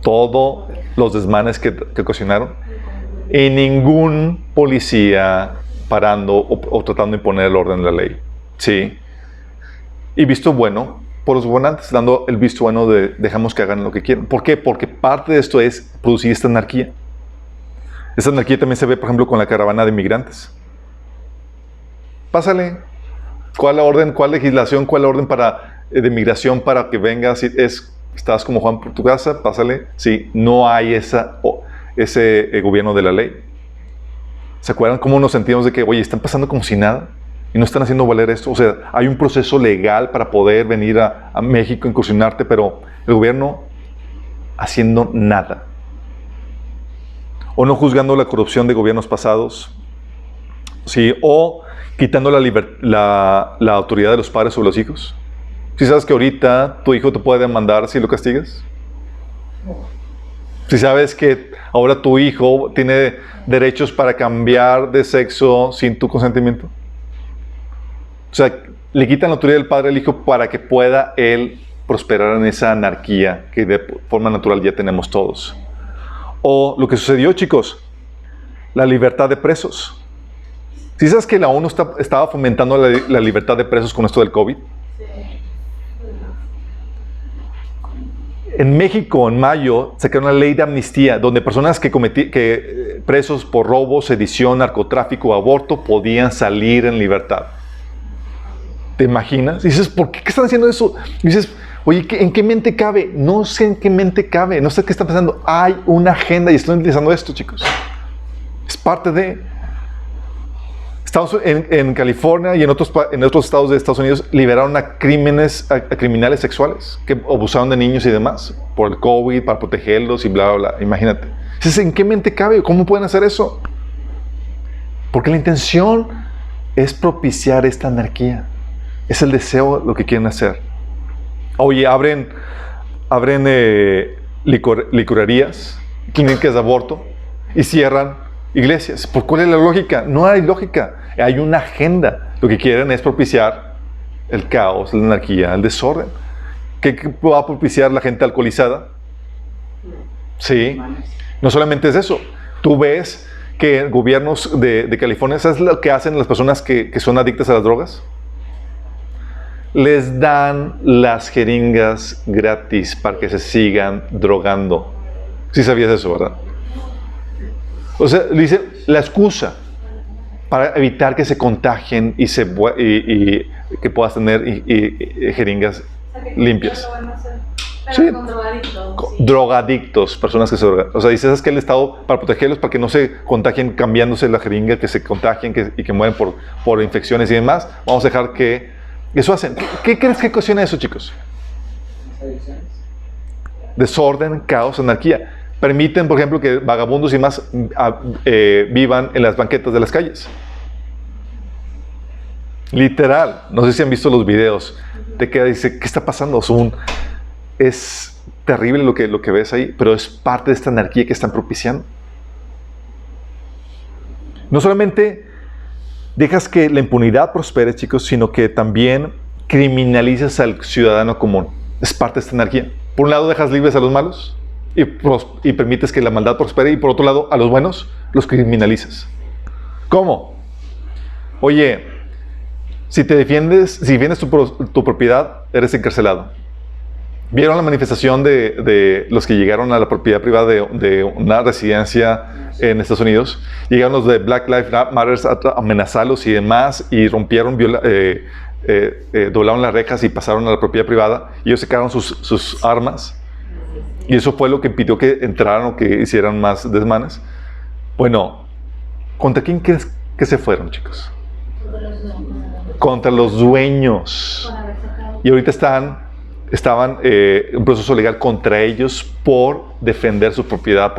Todos los desmanes que ocasionaron. Y ningún policía parando o tratando de imponer el orden de la ley. Sí. Y visto bueno por los gobernantes, dando el visto bueno de dejamos que hagan lo que quieran. ¿Por qué? Porque parte de esto es producir esta anarquía. Esta anarquía también se ve, por ejemplo, con la caravana de inmigrantes. Pásale. ¿Cuál la orden? ¿Cuál legislación? ¿Cuál la orden de migración para que vengas? Estás como Juan por tu casa, pásale. Sí, no hay ese gobierno de la ley. ¿Se acuerdan cómo nos sentíamos de que, oye, están pasando como si nada? Y no están haciendo valer esto. O sea, hay un proceso legal para poder venir a México, incursionarte, pero el gobierno haciendo nada. O no juzgando la corrupción de gobiernos pasados. Sí, o quitando la autoridad de los padres sobre los hijos. ¿Sí sabes que ahorita tu hijo te puede demandar si lo castigas? ¿Sí sabes que ahora tu hijo tiene derechos para cambiar de sexo sin tu consentimiento? O sea, le quitan la autoridad del padre al hijo para que pueda él prosperar en esa anarquía que de forma natural ya tenemos todos. O lo que sucedió, chicos, la libertad de presos. ¿Sí sabes que la ONU estaba fomentando la libertad de presos con esto del COVID? Sí. En México, en mayo, sacaron una ley de amnistía donde personas presos por robo, sedición, narcotráfico o aborto podían salir en libertad. ¿Te imaginas? Y dices, ¿por qué están haciendo eso? Y dices, oye, ¿en qué mente cabe? No sé en qué mente cabe, no sé qué está pasando. Hay una agenda y están utilizando esto, chicos. Es parte de... Estamos en California y en otros estados de Estados Unidos liberaron a criminales sexuales que abusaron de niños y demás por el COVID, para protegerlos y bla, bla, bla. Imagínate. Dices, ¿en qué mente cabe? ¿Cómo pueden hacer eso? Porque la intención es propiciar esta anarquía. Es el deseo lo que quieren hacer. Oye, abren licorerías, clínicas de aborto y cierran iglesias. ¿Por cuál es la lógica? No hay lógica. Hay una agenda. Lo que quieren es propiciar el caos, la anarquía, el desorden. ¿Qué va a propiciar la gente alcoholizada? Sí. No solamente es eso. Tú ves que gobiernos de California, ¿sabes lo que hacen las personas que son adictas a las drogas? les dan las jeringas gratis para que se sigan drogando. Sí sabías eso, ¿verdad? O sea, le dicen la excusa para evitar que se contagien y que puedas tener jeringas limpias. Sí. Con drogadictos. Drogadictos, personas que se drogan. O sea, dices es que el Estado, para protegerlos, para que no se contagien cambiándose la jeringa, que se contagien y que mueren por infecciones y demás, vamos a dejar que eso hacen. ¿Qué crees que ocasiona eso, chicos? Desorden, caos, anarquía. Permiten, por ejemplo, que vagabundos y más vivan en las banquetas de las calles. Literal. No sé si han visto los videos. Te queda y dice, ¿qué está pasando? Es terrible lo que ves ahí, pero es parte de esta anarquía que están propiciando. No solamente dejas que la impunidad prospere, chicos, sino que también criminalizas al ciudadano común. Es parte de esta anarquía. Por un lado, dejas libres a los malos y permites que la maldad prospere, y por otro lado, a los buenos los criminalizas. ¿Cómo? Oye, si defiendes tu propiedad, eres encarcelado. ¿Vieron la manifestación de los que llegaron a la propiedad privada de una residencia en Estados Unidos? Llegaron los de Black Lives Matter a amenazarlos y demás, y rompieron, doblaron las rejas y pasaron a la propiedad privada, y ellos sacaron sus armas, y eso fue lo que impidió que entraran o que hicieran más desmanes. Bueno, ¿contra quién crees que se fueron, chicos? Contra los dueños. Y ahorita estaban en un proceso legal contra ellos por defender su propiedad,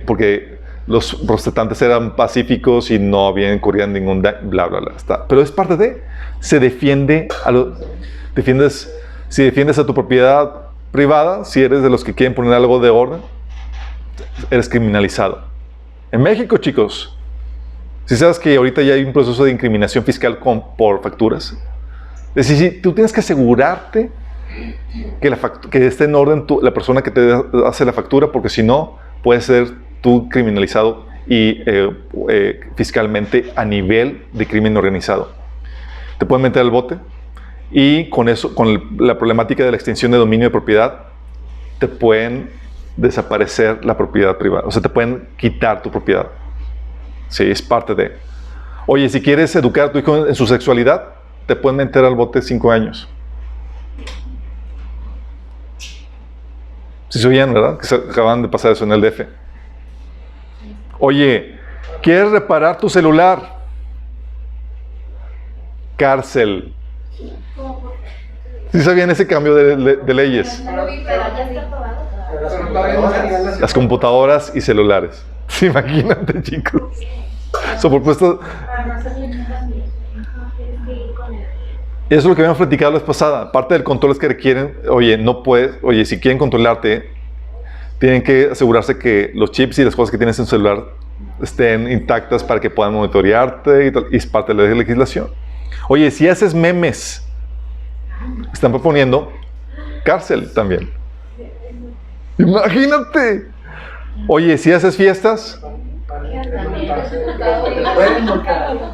porque los protestantes eran pacíficos y no habían corrido ningún bla bla bla. Pero es parte de, si defiendes a tu propiedad privada, si eres de los que quieren poner algo de orden, eres criminalizado. En México, chicos, si sabes que ahorita ya hay un proceso de incriminación fiscal por facturas. Es decir, tú tienes que asegurarte que esté en orden la persona que te hace la factura, porque si no, puedes ser tú criminalizado y fiscalmente a nivel de crimen organizado. Te pueden meter al bote, y con eso, con la problemática de la extinción de dominio de propiedad, te pueden desaparecer la propiedad privada. O sea, te pueden quitar tu propiedad. Sí, es parte de. Oye, si quieres educar a tu hijo en su sexualidad, te pueden meter al bote 5 años. Si se oían, ¿verdad? Que se acaban de pasar eso en el DF. Oye, ¿quieres reparar tu celular? Cárcel. ¿Sí sabían ese cambio de leyes? Las computadoras y celulares. ¿Sí, imagínate, chicos? Su propuesta. Eso es lo que habíamos platicado la vez pasada. Parte del control es que requieren, si quieren controlarte, tienen que asegurarse que los chips y las cosas que tienes en tu celular estén intactas para que puedan monitorearte, y es parte de la legislación. Oye, si haces memes, están proponiendo cárcel también. Imagínate. Oye, si haces fiestas,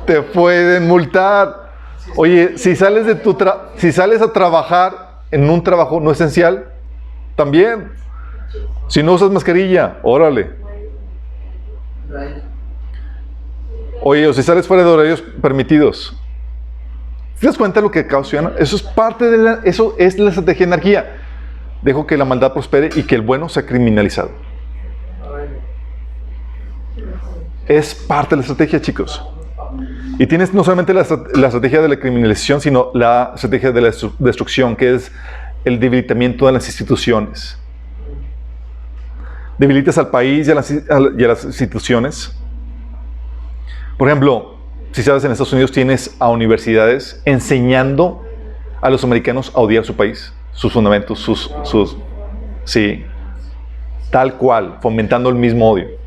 te pueden multar. Oye, si sales a trabajar en un trabajo no esencial, también. Si no usas mascarilla, órale. Oye, o si sales fuera de horarios permitidos. ¿Te das cuenta de lo que ocasiona? Eso es parte eso es la estrategia de anarquía. Dejo que la maldad prospere y que el bueno sea criminalizado. Es parte de la estrategia, chicos. Y tienes no solamente la estrategia de la criminalización, sino la estrategia de la destrucción, que es el debilitamiento de las instituciones. Debilitas al país y a las instituciones. Por ejemplo, si sabes, en Estados Unidos tienes a universidades enseñando a los americanos a odiar su país, sus fundamentos, sí, tal cual, fomentando el mismo odio.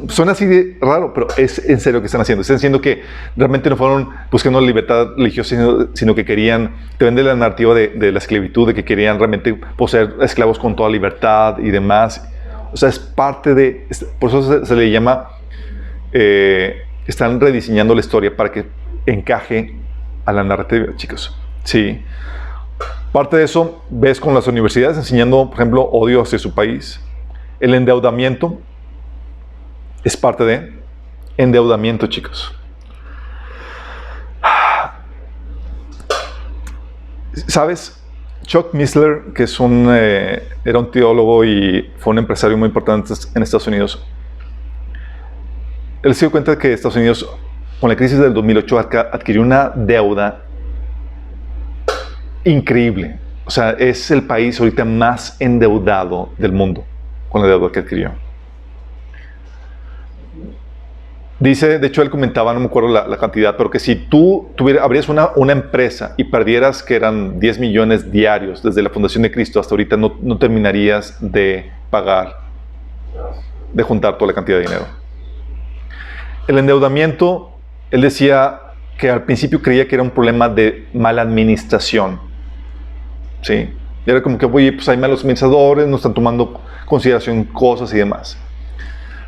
Suena así de raro, pero es en serio que están haciendo. Están diciendo que realmente no fueron buscando la libertad religiosa, sino que querían, te venden la narrativa de la esclavitud, de que querían realmente poseer esclavos con toda libertad y demás. O sea, es parte de, por eso se le llama, están rediseñando la historia para que encaje a la narrativa, chicos. Sí. Parte de eso, ves con las universidades enseñando, por ejemplo, odio hacia su país. El endeudamiento es parte de endeudamiento, chicos. ¿Sabes? Chuck Missler, que es era un teólogo y fue un empresario muy importante en Estados Unidos, él se dio cuenta de que Estados Unidos, con la crisis del 2008, adquirió una deuda increíble. O sea, es el país ahorita más endeudado del mundo con la deuda que adquirió. Dice, de hecho él comentaba, no me acuerdo la cantidad, pero que si tú abrías una empresa y perdieras que eran 10 millones diarios desde la fundación de Cristo hasta ahorita, no terminarías de pagar, de juntar toda la cantidad de dinero. El endeudamiento, él decía que al principio creía que era un problema de mala administración. ¿Sí? Y era como que, oye, pues hay malos administradores, no están tomando consideración cosas y demás.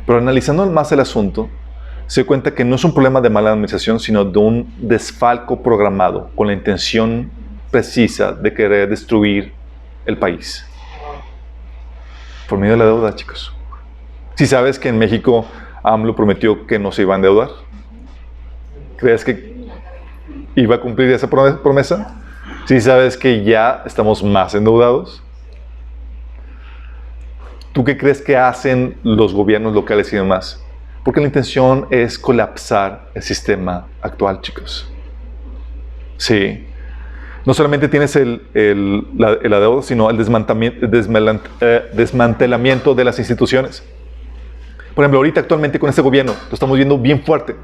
Pero analizando más el asunto, se da cuenta que no es un problema de mala administración, sino de un desfalco programado con la intención precisa de querer destruir el país. Por medio de la deuda, chicos. Si sabes que en México AMLO prometió que no se iba a endeudar, ¿crees que iba a cumplir esa promesa? Si sabes que ya estamos más endeudados. ¿Tú qué crees que hacen los gobiernos locales y demás? Porque la intención es colapsar el sistema actual, chicos. Sí. No solamente tienes la deuda, sino el desmantelamiento de las instituciones. Por ejemplo, ahorita actualmente con este gobierno, lo estamos viendo bien fuerte.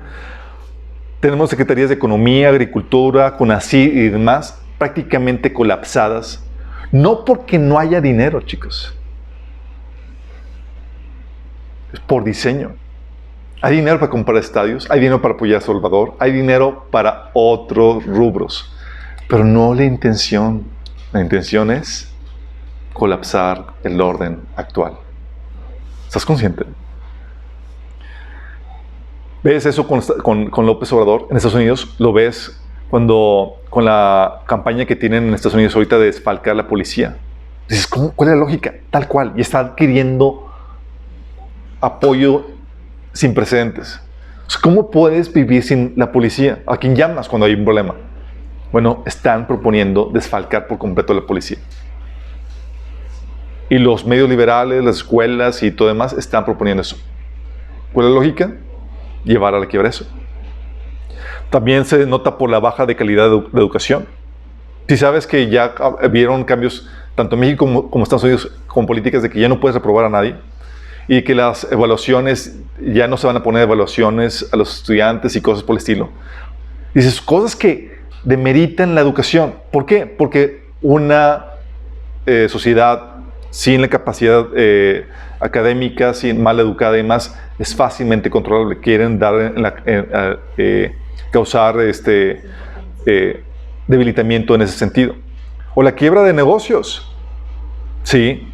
Tenemos secretarías de Economía, Agricultura, CONACYT y demás prácticamente colapsadas. No porque no haya dinero, chicos. Es por diseño. Hay dinero para comprar estadios, hay dinero para apoyar a Salvador, hay dinero para otros rubros, pero no la intención. La intención es colapsar el orden actual. ¿Estás consciente? ¿Ves eso con López Obrador en Estados Unidos? ¿Lo ves con la campaña que tienen en Estados Unidos ahorita de desfalcar la policía? Dices, ¿cuál es la lógica? Tal cual. Y está adquiriendo apoyo sin precedentes. ¿Cómo puedes vivir sin la policía? ¿A quién llamas cuando hay un problema? Bueno, están proponiendo desfalcar por completo a la policía. Y los medios liberales, las escuelas y todo demás están proponiendo eso. ¿Cuál es la lógica? Llevar a la quiebra eso. También se nota por la baja de calidad de educación. Si sabes que ya vieron cambios tanto en México como Estados Unidos con políticas de que ya no puedes reprobar a nadie y que las evaluaciones, ya no se van a poner evaluaciones a los estudiantes y cosas por el estilo. Dices, cosas que demeritan la educación. ¿Por qué? Porque una sociedad sin la capacidad académica, sin mal educada y más, es fácilmente controlable. Quieren causar debilitamiento en ese sentido. O la quiebra de negocios. Sí.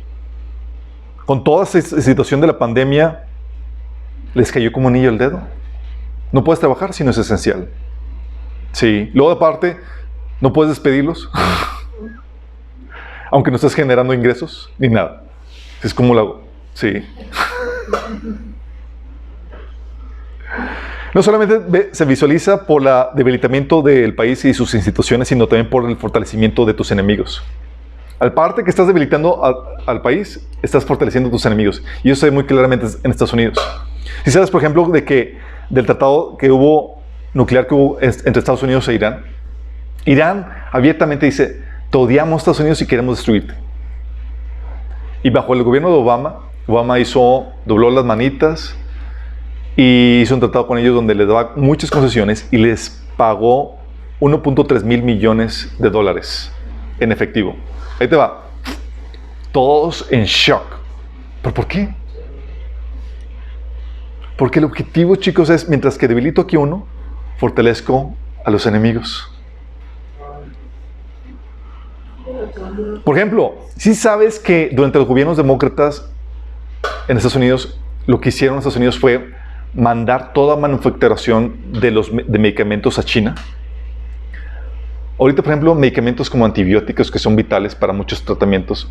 Con toda esta situación de la pandemia, les cayó como anillo al dedo. No puedes trabajar si no es esencial. Sí. Luego, aparte, no puedes despedirlos. Aunque no estés generando ingresos ni nada. Es como lo hago. Sí. No solamente se visualiza por el debilitamiento del país y sus instituciones, sino también por el fortalecimiento de tus enemigos. Al parte que estás debilitando al país, estás fortaleciendo a tus enemigos. Y eso se ve muy claramente en Estados Unidos. Si sabes, por ejemplo, del tratado nuclear que hubo entre Estados Unidos e Irán, Irán abiertamente dice, te odiamos Estados Unidos y queremos destruirte. Y bajo el gobierno de Obama dobló las manitas y hizo un tratado con ellos donde les daba muchas concesiones y les pagó 1.3 mil millones de dólares en efectivo. Ahí te va. Todos en shock. ¿Pero por qué? Porque el objetivo, chicos, es, mientras que debilito aquí uno, fortalezco a los enemigos. Por ejemplo, si sabes que durante los gobiernos demócratas en Estados Unidos, lo que hicieron en Estados Unidos fue mandar toda manufacturación de medicamentos a China. Ahorita, por ejemplo, medicamentos como antibióticos que son vitales para muchos tratamientos,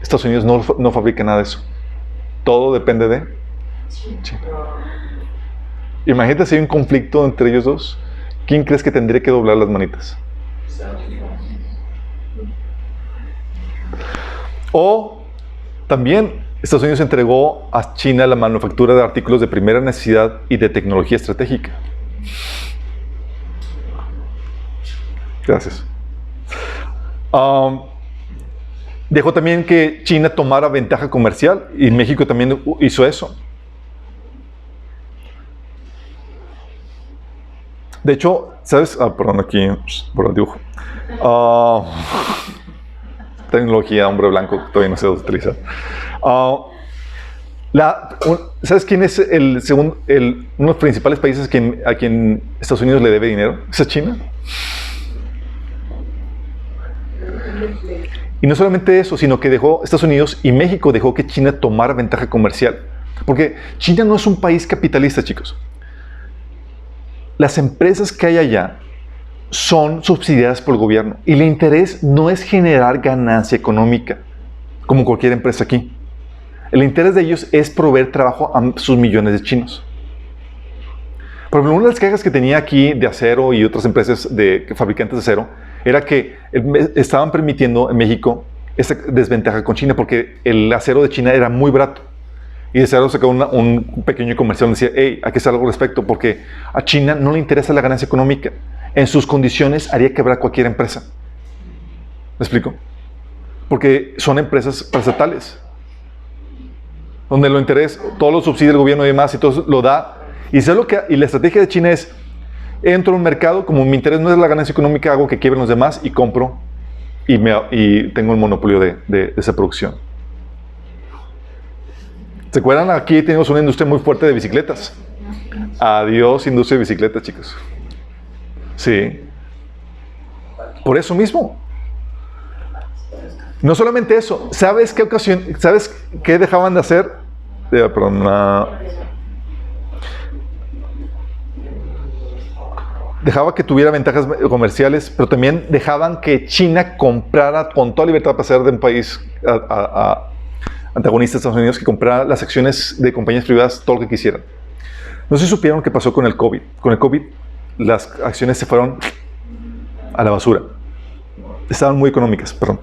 Estados Unidos no fabrica nada de eso. Todo depende de China. Imagínate si hay un conflicto entre ellos dos. ¿Quién crees que tendría que doblar las manitas? O también Estados Unidos entregó a China la manufactura de artículos de primera necesidad y de tecnología estratégica. Gracias. Dejó también que China tomara ventaja comercial y México también hizo eso. De hecho, ¿sabes? Perdón, aquí por el dibujo. Tecnología, hombre blanco, todavía no se utiliza. ¿Sabes quién es uno de los principales países a quien Estados Unidos le debe dinero? ¿Es China? Y no solamente eso, sino que Estados Unidos y México dejó que China tomara ventaja comercial. Porque China no es un país capitalista, chicos. Las empresas que hay allá son subsidiadas por el gobierno y el interés no es generar ganancia económica, como cualquier empresa aquí. El interés de ellos es proveer trabajo a sus millones de chinos. Por ejemplo, una de las quejas que tenía aquí de acero y otras empresas de fabricantes de acero era que estaban permitiendo en México esa desventaja con China porque el acero de China era muy barato. Y de acero sacó un pequeño comercial donde decía, hey, hay que hacer algo al respecto porque a China no le interesa la ganancia económica. En sus condiciones haría quebrar cualquier empresa. ¿Me explico? Porque son empresas parastatales. Donde lo interés, todos los subsidios del gobierno y demás, y todo lo da. Y la estrategia de China es, entro a un mercado, como mi interés no es la ganancia económica, hago que quiebren los demás y compro y tengo el monopolio de esa producción. ¿Se acuerdan? Aquí tenemos una industria muy fuerte de bicicletas. Adiós, industria de bicicletas, chicos. Sí. Por eso mismo. No solamente eso. ¿Sabes qué dejaban de hacer? Dejaba que tuviera ventajas comerciales, pero también dejaban que China comprara con toda libertad para ser de un país antagonista de Estados Unidos, que comprara las acciones de compañías privadas, todo lo que quisieran. No sé si supieron qué pasó con el COVID. Con el COVID, las acciones se fueron a la basura. Estaban muy económicas, perdón.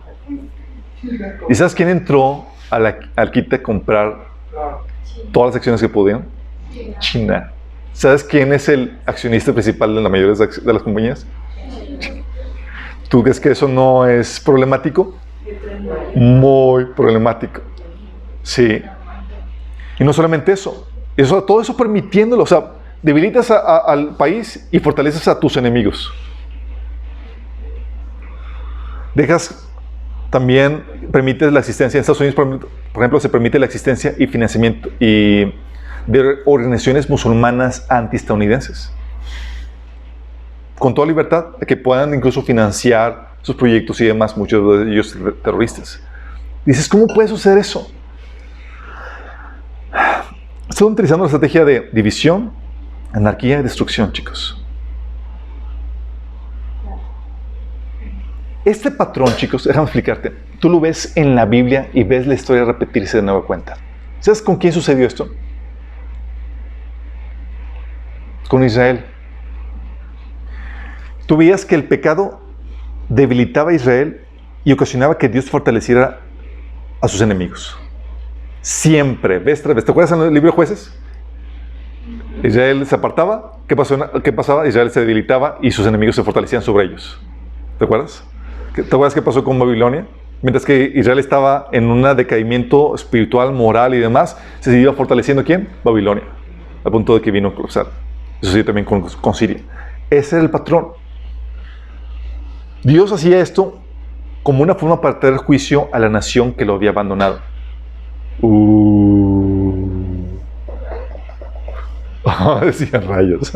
¿Y sabes quién entró al quite a comprar todas las acciones que podían? China. ¿Sabes quién es el accionista principal de la mayoría de las compañías? ¿Tú crees que eso no es problemático? Muy problemático. Sí. Y no solamente eso. Todo eso permitiéndolo. O sea, debilitas al país y fortaleces a tus enemigos. Permites la existencia en Estados Unidos, por ejemplo, se permite la existencia y financiamiento de organizaciones musulmanas antiestadounidenses. Con toda libertad, de que puedan incluso financiar sus proyectos y demás, muchos de ellos terroristas. Dices, ¿cómo puede suceder eso? Están utilizando la estrategia de división, anarquía y destrucción, chicos. Este patrón, chicos, déjame explicarte. Tú lo ves en la Biblia y ves la historia repetirse de nueva cuenta. ¿Sabes con quién sucedió esto? Con Israel. Tú veías que el pecado debilitaba a Israel y ocasionaba que Dios fortaleciera a sus enemigos. Siempre, vez tras vez. ¿Te acuerdas en el libro de Jueces? Israel se apartaba. ¿Qué pasaba? Israel se debilitaba y sus enemigos se fortalecían sobre ellos. ¿Te acuerdas? ¿Te acuerdas qué pasó con Babilonia? Mientras que Israel estaba en un decaimiento espiritual, moral y demás, se iba fortaleciendo ¿quién? Babilonia. Al punto de que vino a cruzar. Eso sí, también con Siria. Ese era el patrón. Dios hacía esto como una forma para traer juicio a la nación que lo había abandonado. Decían rayos.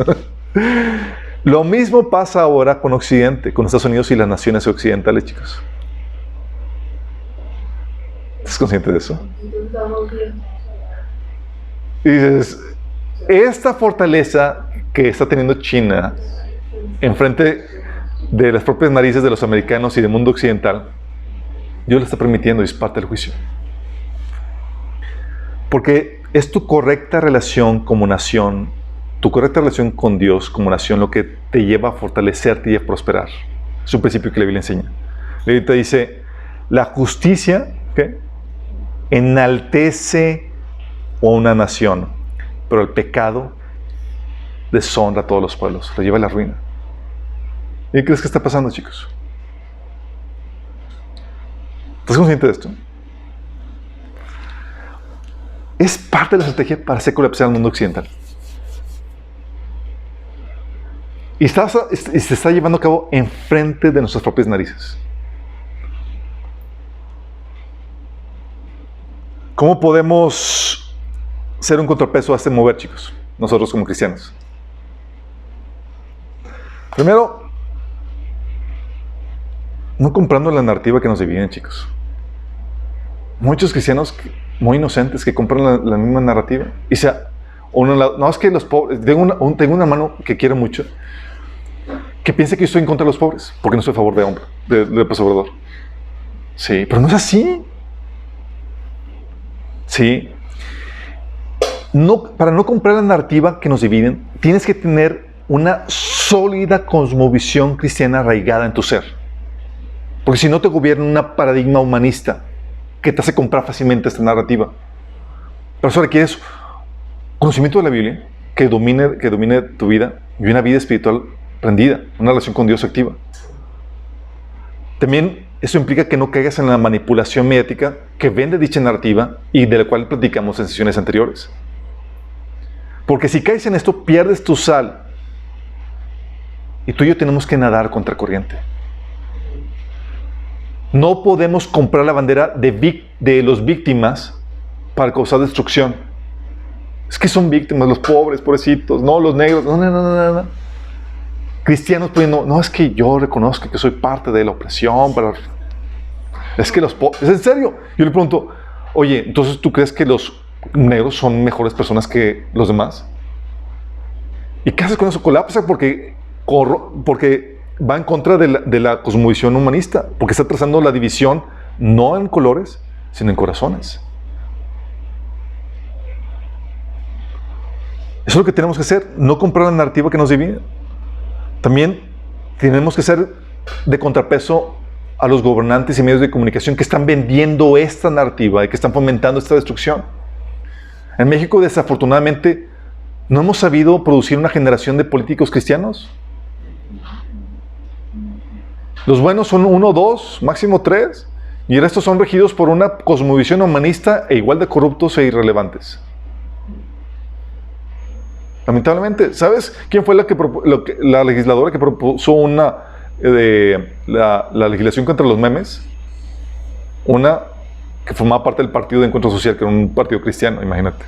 Lo mismo pasa ahora con Occidente, con Estados Unidos y las naciones occidentales, chicos. ¿Estás consciente de eso? Y dices, esta fortaleza que está teniendo China enfrente de las propias narices de los americanos y del mundo occidental, Dios lo está permitiendo y es parte del juicio. Porque es tu correcta relación como nación, tu correcta relación con Dios como nación, lo que te lleva a fortalecerte y a prosperar. Es un principio que la Biblia enseña. La Biblia te dice, la justicia, ¿qué?, enaltece a una nación, pero el pecado deshonra a todos los pueblos, lo lleva a la ruina. ¿Y qué crees que está pasando, chicos? ¿Estás consciente de esto? Es parte de la estrategia para hacer colapsar el mundo occidental. Y se está llevando a cabo enfrente de nuestras propias narices. ¿Cómo podemos ser un contrapeso a este mover, chicos? Nosotros como cristianos. Primero, no comprando la narrativa que nos divide, chicos. Muchos cristianos muy inocentes que compran la misma narrativa. Y no, es que los pobres... Tengo un hermano que quiero mucho, que piensa que yo estoy en contra de los pobres, porque no estoy a favor de López Obrador. Sí, pero no es así. Sí. Para no comprar la narrativa que nos dividen, tienes que tener una sólida cosmovisión cristiana arraigada en tu ser. Porque si no te gobierna un paradigma humanista que te hace comprar fácilmente esta narrativa. Pero eso requiere conocimiento de la Biblia que domine tu vida y una vida espiritual rendida, una relación con Dios activa. También eso implica que no caigas en la manipulación mediática que vende dicha narrativa y de la cual platicamos en sesiones anteriores. Porque si caes en esto, pierdes tu sal. Y tú y yo tenemos que nadar contra corriente. No podemos comprar la bandera de los víctimas para causar destrucción. Es que son víctimas, los pobres, pobrecitos, no, los negros, no. Cristianos poniendo, no, es que yo reconozco que soy parte de la opresión, pero es que los pobres, ¿es en serio? Yo le pregunto, oye, entonces ¿tú crees que los negros son mejores personas que los demás? ¿Y qué haces con eso? Colapsa porque va en contra de la cosmovisión humanista, porque está trazando la división no en colores, sino en corazones. Eso es lo que tenemos que hacer, no comprar la narrativa que nos divide. También tenemos que ser de contrapeso a los gobernantes y medios de comunicación que están vendiendo esta narrativa y que están fomentando esta destrucción. En México, desafortunadamente, no hemos sabido producir una generación de políticos cristianos. Los buenos son 1, 2, máximo 3, y el resto son regidos por una cosmovisión humanista e igual de corruptos e irrelevantes. Lamentablemente, ¿sabes quién fue la legisladora que propuso la legislación contra los memes? Una que formaba parte del Partido de Encuentro Social, que era un partido cristiano, imagínate.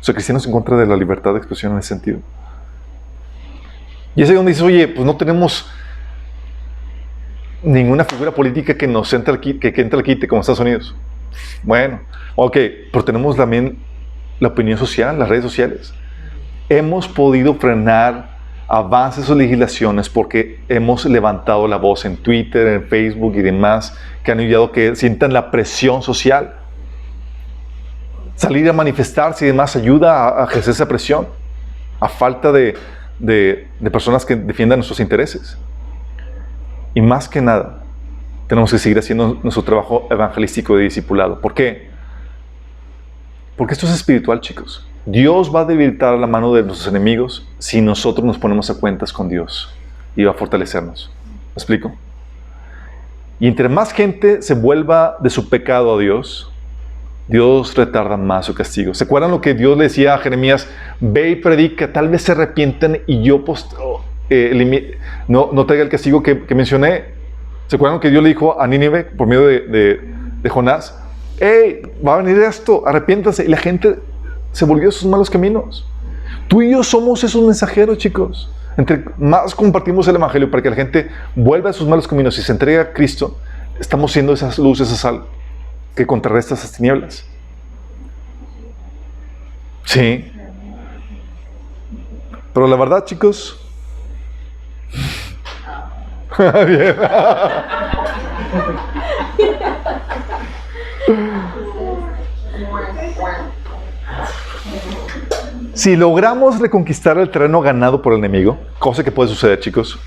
O sea, cristianos en contra de la libertad de expresión en ese sentido. Y es ahí donde dices, oye, pues no tenemos ninguna figura política que nos entre al quite como Estados Unidos. Bueno, ok, pero tenemos también la opinión social, las redes sociales. Hemos podido frenar avances o legislaciones porque hemos levantado la voz en Twitter, en Facebook y demás, que han ayudado a que sientan la presión social. Salir a manifestarse y demás ayuda a ejercer esa presión, a falta de personas que defiendan nuestros intereses. Y más que nada, tenemos que seguir haciendo nuestro trabajo evangelístico de discipulado. ¿Por qué? Porque esto es espiritual, chicos. Dios va a debilitar la mano de nuestros enemigos si nosotros nos ponemos a cuentas con Dios y va a fortalecernos. ¿Me explico? Y entre más gente se vuelva de su pecado a Dios, Dios retarda más su castigo. ¿Se acuerdan lo que Dios le decía a Jeremías? Ve y predica, tal vez se arrepienten y yo no traiga el castigo que mencioné. ¿Se acuerdan lo que Dios le dijo a Nínive por medio de Jonás? ¡Hey! Va a venir esto, arrepiéntanse. Y la gente se volvió a sus malos caminos. Tú y yo somos esos mensajeros, chicos. Entre más compartimos el evangelio para que la gente vuelva a sus malos caminos y se entregue a Cristo, estamos siendo esas luces, esa sal que contrarresta esas tinieblas. Sí. Pero la verdad, chicos, Bien. Si logramos reconquistar el terreno ganado por el enemigo, cosa que puede suceder, chicos,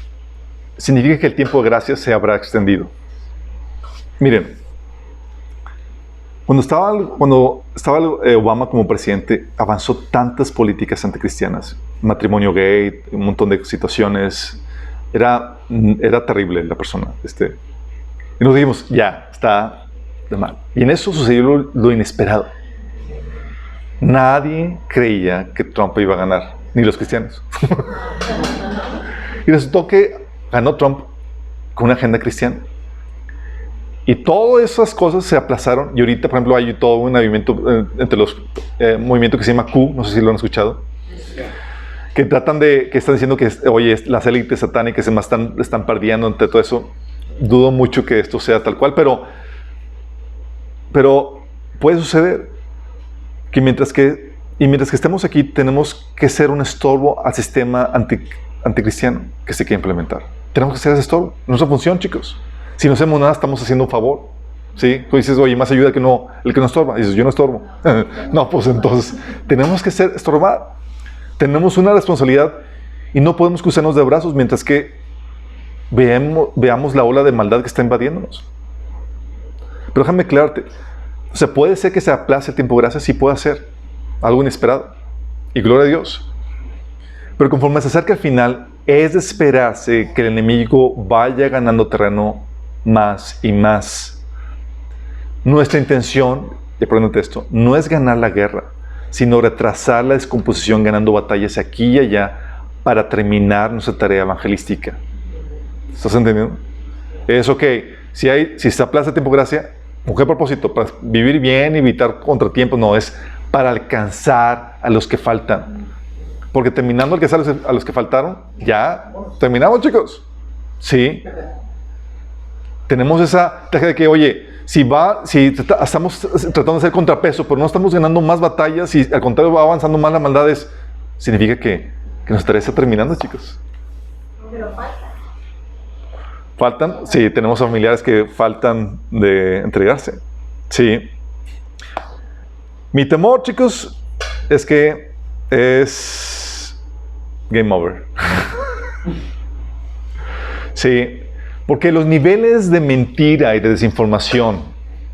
significa que el tiempo de gracia se habrá extendido. Miren, cuando estaba Obama como presidente, avanzó tantas políticas anticristianas, matrimonio gay, un montón de situaciones. Era terrible la persona. Y nos dijimos, ya, está de mal. Y en eso sucedió lo inesperado. Nadie creía que Trump iba a ganar, ni los cristianos. Y resultó que ganó Trump con una agenda cristiana. Y todas esas cosas se aplazaron. Y ahorita, por ejemplo, hay todo un movimiento entre los movimientos que se llama Q, no sé si lo han escuchado, que están diciendo que, oye, las élites satánicas están perdiendo entre todo eso. Dudo mucho que esto sea tal cual, pero puede suceder que mientras que estemos aquí, tenemos que ser un estorbo al sistema anticristiano que se quiere implementar. Tenemos que ser ese estorbo. Nuestra función, chicos. Si no hacemos nada, estamos haciendo un favor. ¿Sí? Tú dices, oye, más ayuda el que no estorba. Y dices, yo no estorbo. No, pues entonces, tenemos que estorbar. Tenemos una responsabilidad y no podemos cruzarnos de brazos mientras que veamos la ola de maldad que está invadiéndonos. Pero déjame aclararte. O sea, puede ser que se aplace el tiempo de gracia, sí puede ser algo inesperado. Y gloria a Dios. Pero conforme se acerca al final, es de esperarse que el enemigo vaya ganando terreno más y más. Nuestra intención, y aprendete esto, no es ganar la guerra, sino retrasar la descomposición ganando batallas aquí y allá para terminar nuestra tarea evangelística. ¿Estás entendiendo? Es ok, si se aplaza el tiempo de gracia, ¿con qué propósito? Para vivir bien y evitar contratiempos. No, es para alcanzar a los que faltan. Porque terminando alcanzar a los que faltaron, ya terminamos, chicos. Sí. Tenemos esa taja de que, oye, si estamos tratando de hacer contrapeso, pero no estamos ganando más batallas y al contrario va avanzando más las maldades, significa que nuestra tarea está terminando, chicos. Pero ¿Faltan? Sí, tenemos familiares que faltan de entregarse. Sí. Mi temor, chicos, es que es game over. Sí, porque los niveles de mentira y de desinformación,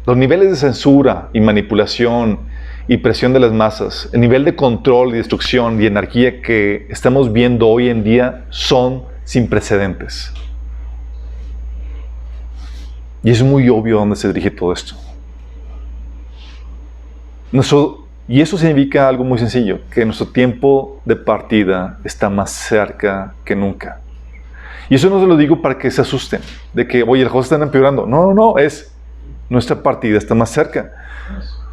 los niveles de censura y manipulación y presión de las masas, el nivel de control y destrucción y anarquía que estamos viendo hoy en día son sin precedentes. Y es muy obvio a dónde se dirige todo esto. Y eso significa algo muy sencillo, que nuestro tiempo de partida está más cerca que nunca. Y eso no se lo digo para que se asusten, de que, oye, las cosas están empeorando. No, es nuestra partida está más cerca.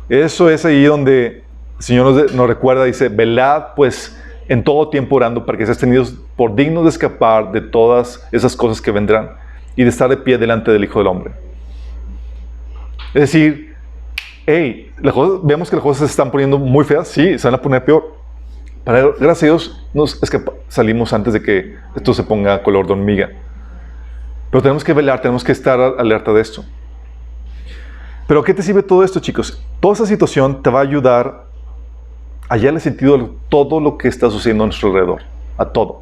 Eso es ahí donde el Señor nos recuerda, dice, velad pues en todo tiempo orando para que seas tenidos por dignos de escapar de todas esas cosas que vendrán y de estar de pie delante del Hijo del Hombre. Es decir, vemos que las cosas se están poniendo muy feas, sí, se van a poner peor. Pero gracias a Dios salimos antes de que esto se ponga color de hormiga. Pero tenemos que velar, tenemos que estar alerta de esto. Pero ¿a qué te sirve todo esto, chicos? Toda esa situación te va a ayudar a hallarle sentido a todo lo que está sucediendo a nuestro alrededor, a todo.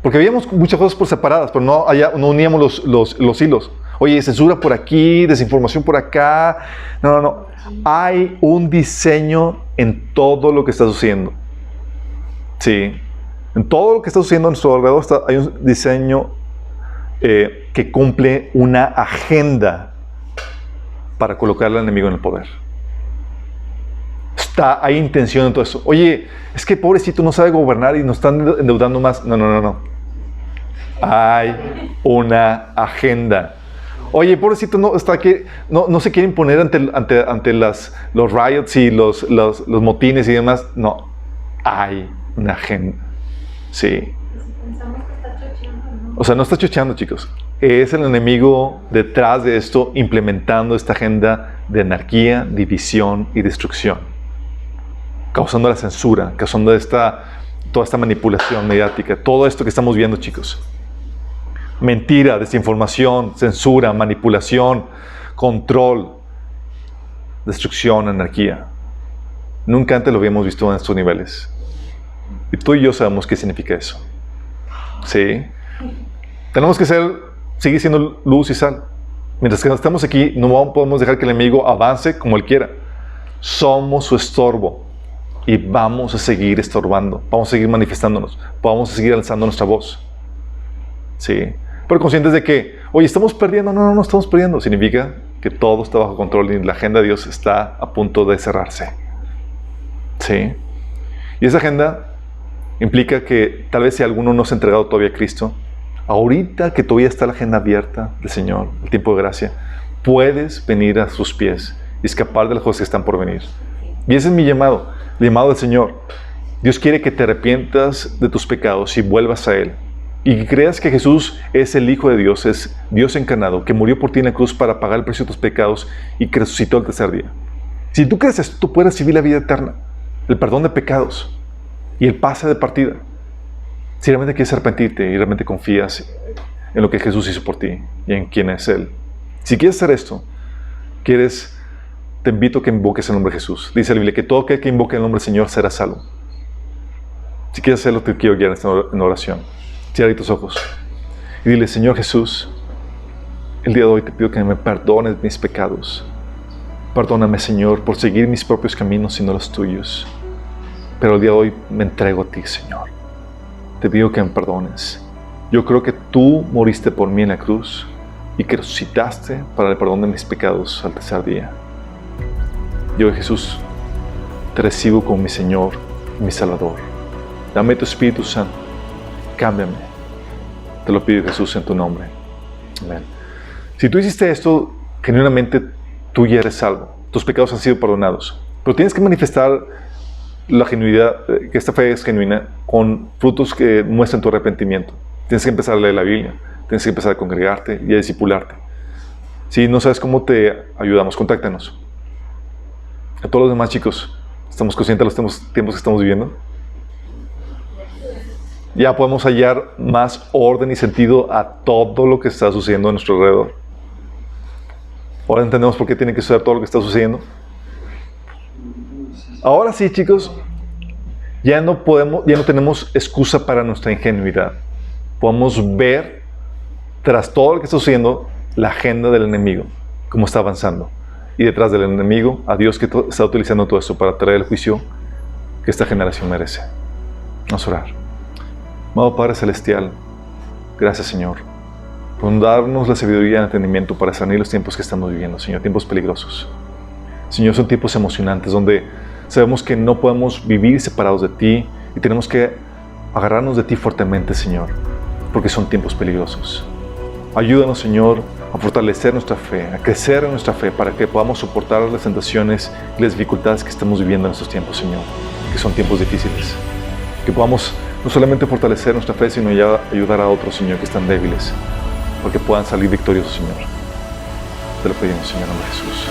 Porque veíamos muchas cosas por separadas, pero no uníamos los hilos. Oye, censura por aquí, desinformación por acá. No. Hay un diseño en todo lo que está sucediendo. Sí. En todo lo que está sucediendo a nuestro alrededor hay un diseño que cumple una agenda para colocar al enemigo en el poder. Hay intención en todo eso. Oye, es que pobrecito no sabe gobernar y nos están endeudando más. No. Hay una agenda. Oye, pobrecito no se quiere imponer ante los riots y los motines y demás. No, hay una agenda. Sí. Pensamos que está chocheando, ¿no? O sea, no está chocheando, chicos. Es el enemigo detrás de esto, implementando esta agenda de anarquía, división y destrucción. Causando la censura, causando toda esta manipulación mediática. Todo esto que estamos viendo, chicos. Mentira, desinformación, censura, manipulación, control, destrucción, anarquía. Nunca antes lo habíamos visto en estos niveles. Y tú y yo sabemos qué significa eso. ¿Sí? Tenemos que seguir siendo luz y sal. Mientras que estamos aquí, no podemos dejar que el enemigo avance como él quiera. Somos su estorbo. Y vamos a seguir estorbando. Vamos a seguir manifestándonos. Vamos a seguir alzando nuestra voz. ¿Sí? Pero conscientes de que, oye, estamos perdiendo. No estamos perdiendo. Significa que todo está bajo control y la agenda de Dios está a punto de cerrarse. ¿Sí? Y esa agenda implica que tal vez si alguno no se ha entregado todavía a Cristo, ahorita que todavía está la agenda abierta del Señor, el tiempo de gracia, puedes venir a sus pies y escapar de las cosas que están por venir. Y ese es mi llamado, el llamado del Señor. Dios quiere que te arrepientas de tus pecados y vuelvas a Él. Y que creas que Jesús es el Hijo de Dios, es Dios encarnado, que murió por ti en la cruz para pagar el precio de tus pecados y que resucitó el tercer día. Si tú crees esto, tú puedes recibir la vida eterna, el perdón de pecados y el pase de partida. Si realmente quieres arrepentirte y realmente confías en lo que Jesús hizo por ti y en quién es Él. Si quieres hacer esto, te invito a que invoques el nombre de Jesús. Dice la Biblia que todo aquel que invoque el nombre del Señor será salvo. Si quieres hacerlo, te quiero guiar en oración. Cierra tus ojos y dile: Señor Jesús, el día de hoy te pido que me perdones mis pecados. Perdóname, Señor, por seguir mis propios caminos y no los tuyos. Pero el día de hoy me entrego a ti, Señor. Te pido que me perdones. Yo creo que tú moriste por mí en la cruz y que resucitaste para el perdón de mis pecados al tercer día. Yo, Jesús, te recibo como mi Señor y mi Salvador. Dame tu Espíritu Santo. Cámbiame. Te lo pido, Jesús, en tu nombre. Amén. Si tú hiciste esto, genuinamente tú ya eres salvo. Tus pecados han sido perdonados. Pero tienes que manifestar la genuinidad, que esta fe es genuina, con frutos que muestran tu arrepentimiento. Tienes que empezar a leer la Biblia. Tienes que empezar a congregarte y a discipularte. Si no sabes cómo te ayudamos, contáctanos. A todos los demás, chicos, ¿estamos conscientes de los tiempos que estamos viviendo? Ya podemos hallar más orden y sentido a todo lo que está sucediendo a nuestro alrededor. Ahora entendemos por qué tiene que suceder todo lo que está sucediendo. Ahora sí, chicos, ya no tenemos excusa para nuestra ingenuidad. Podemos ver, tras todo lo que está sucediendo, la agenda del enemigo, cómo está avanzando. Y detrás del enemigo, a Dios que está utilizando todo esto para traer el juicio que esta generación merece. Vamos a orar. Amado Padre Celestial, gracias, Señor, por darnos la sabiduría y el entendimiento para discernir los tiempos que estamos viviendo, Señor, tiempos peligrosos. Señor, son tiempos emocionantes donde sabemos que no podemos vivir separados de ti y tenemos que agarrarnos de ti fuertemente, Señor, porque son tiempos peligrosos. Ayúdanos, Señor, a fortalecer nuestra fe, a crecer en nuestra fe para que podamos soportar las tentaciones y las dificultades que estamos viviendo en estos tiempos, Señor, que son tiempos difíciles. Que podamos no solamente fortalecer nuestra fe, sino ya ayudar a otros, Señor, que están débiles, porque puedan salir victoriosos, Señor. Te lo pedimos, Señor, en nombre de Jesús.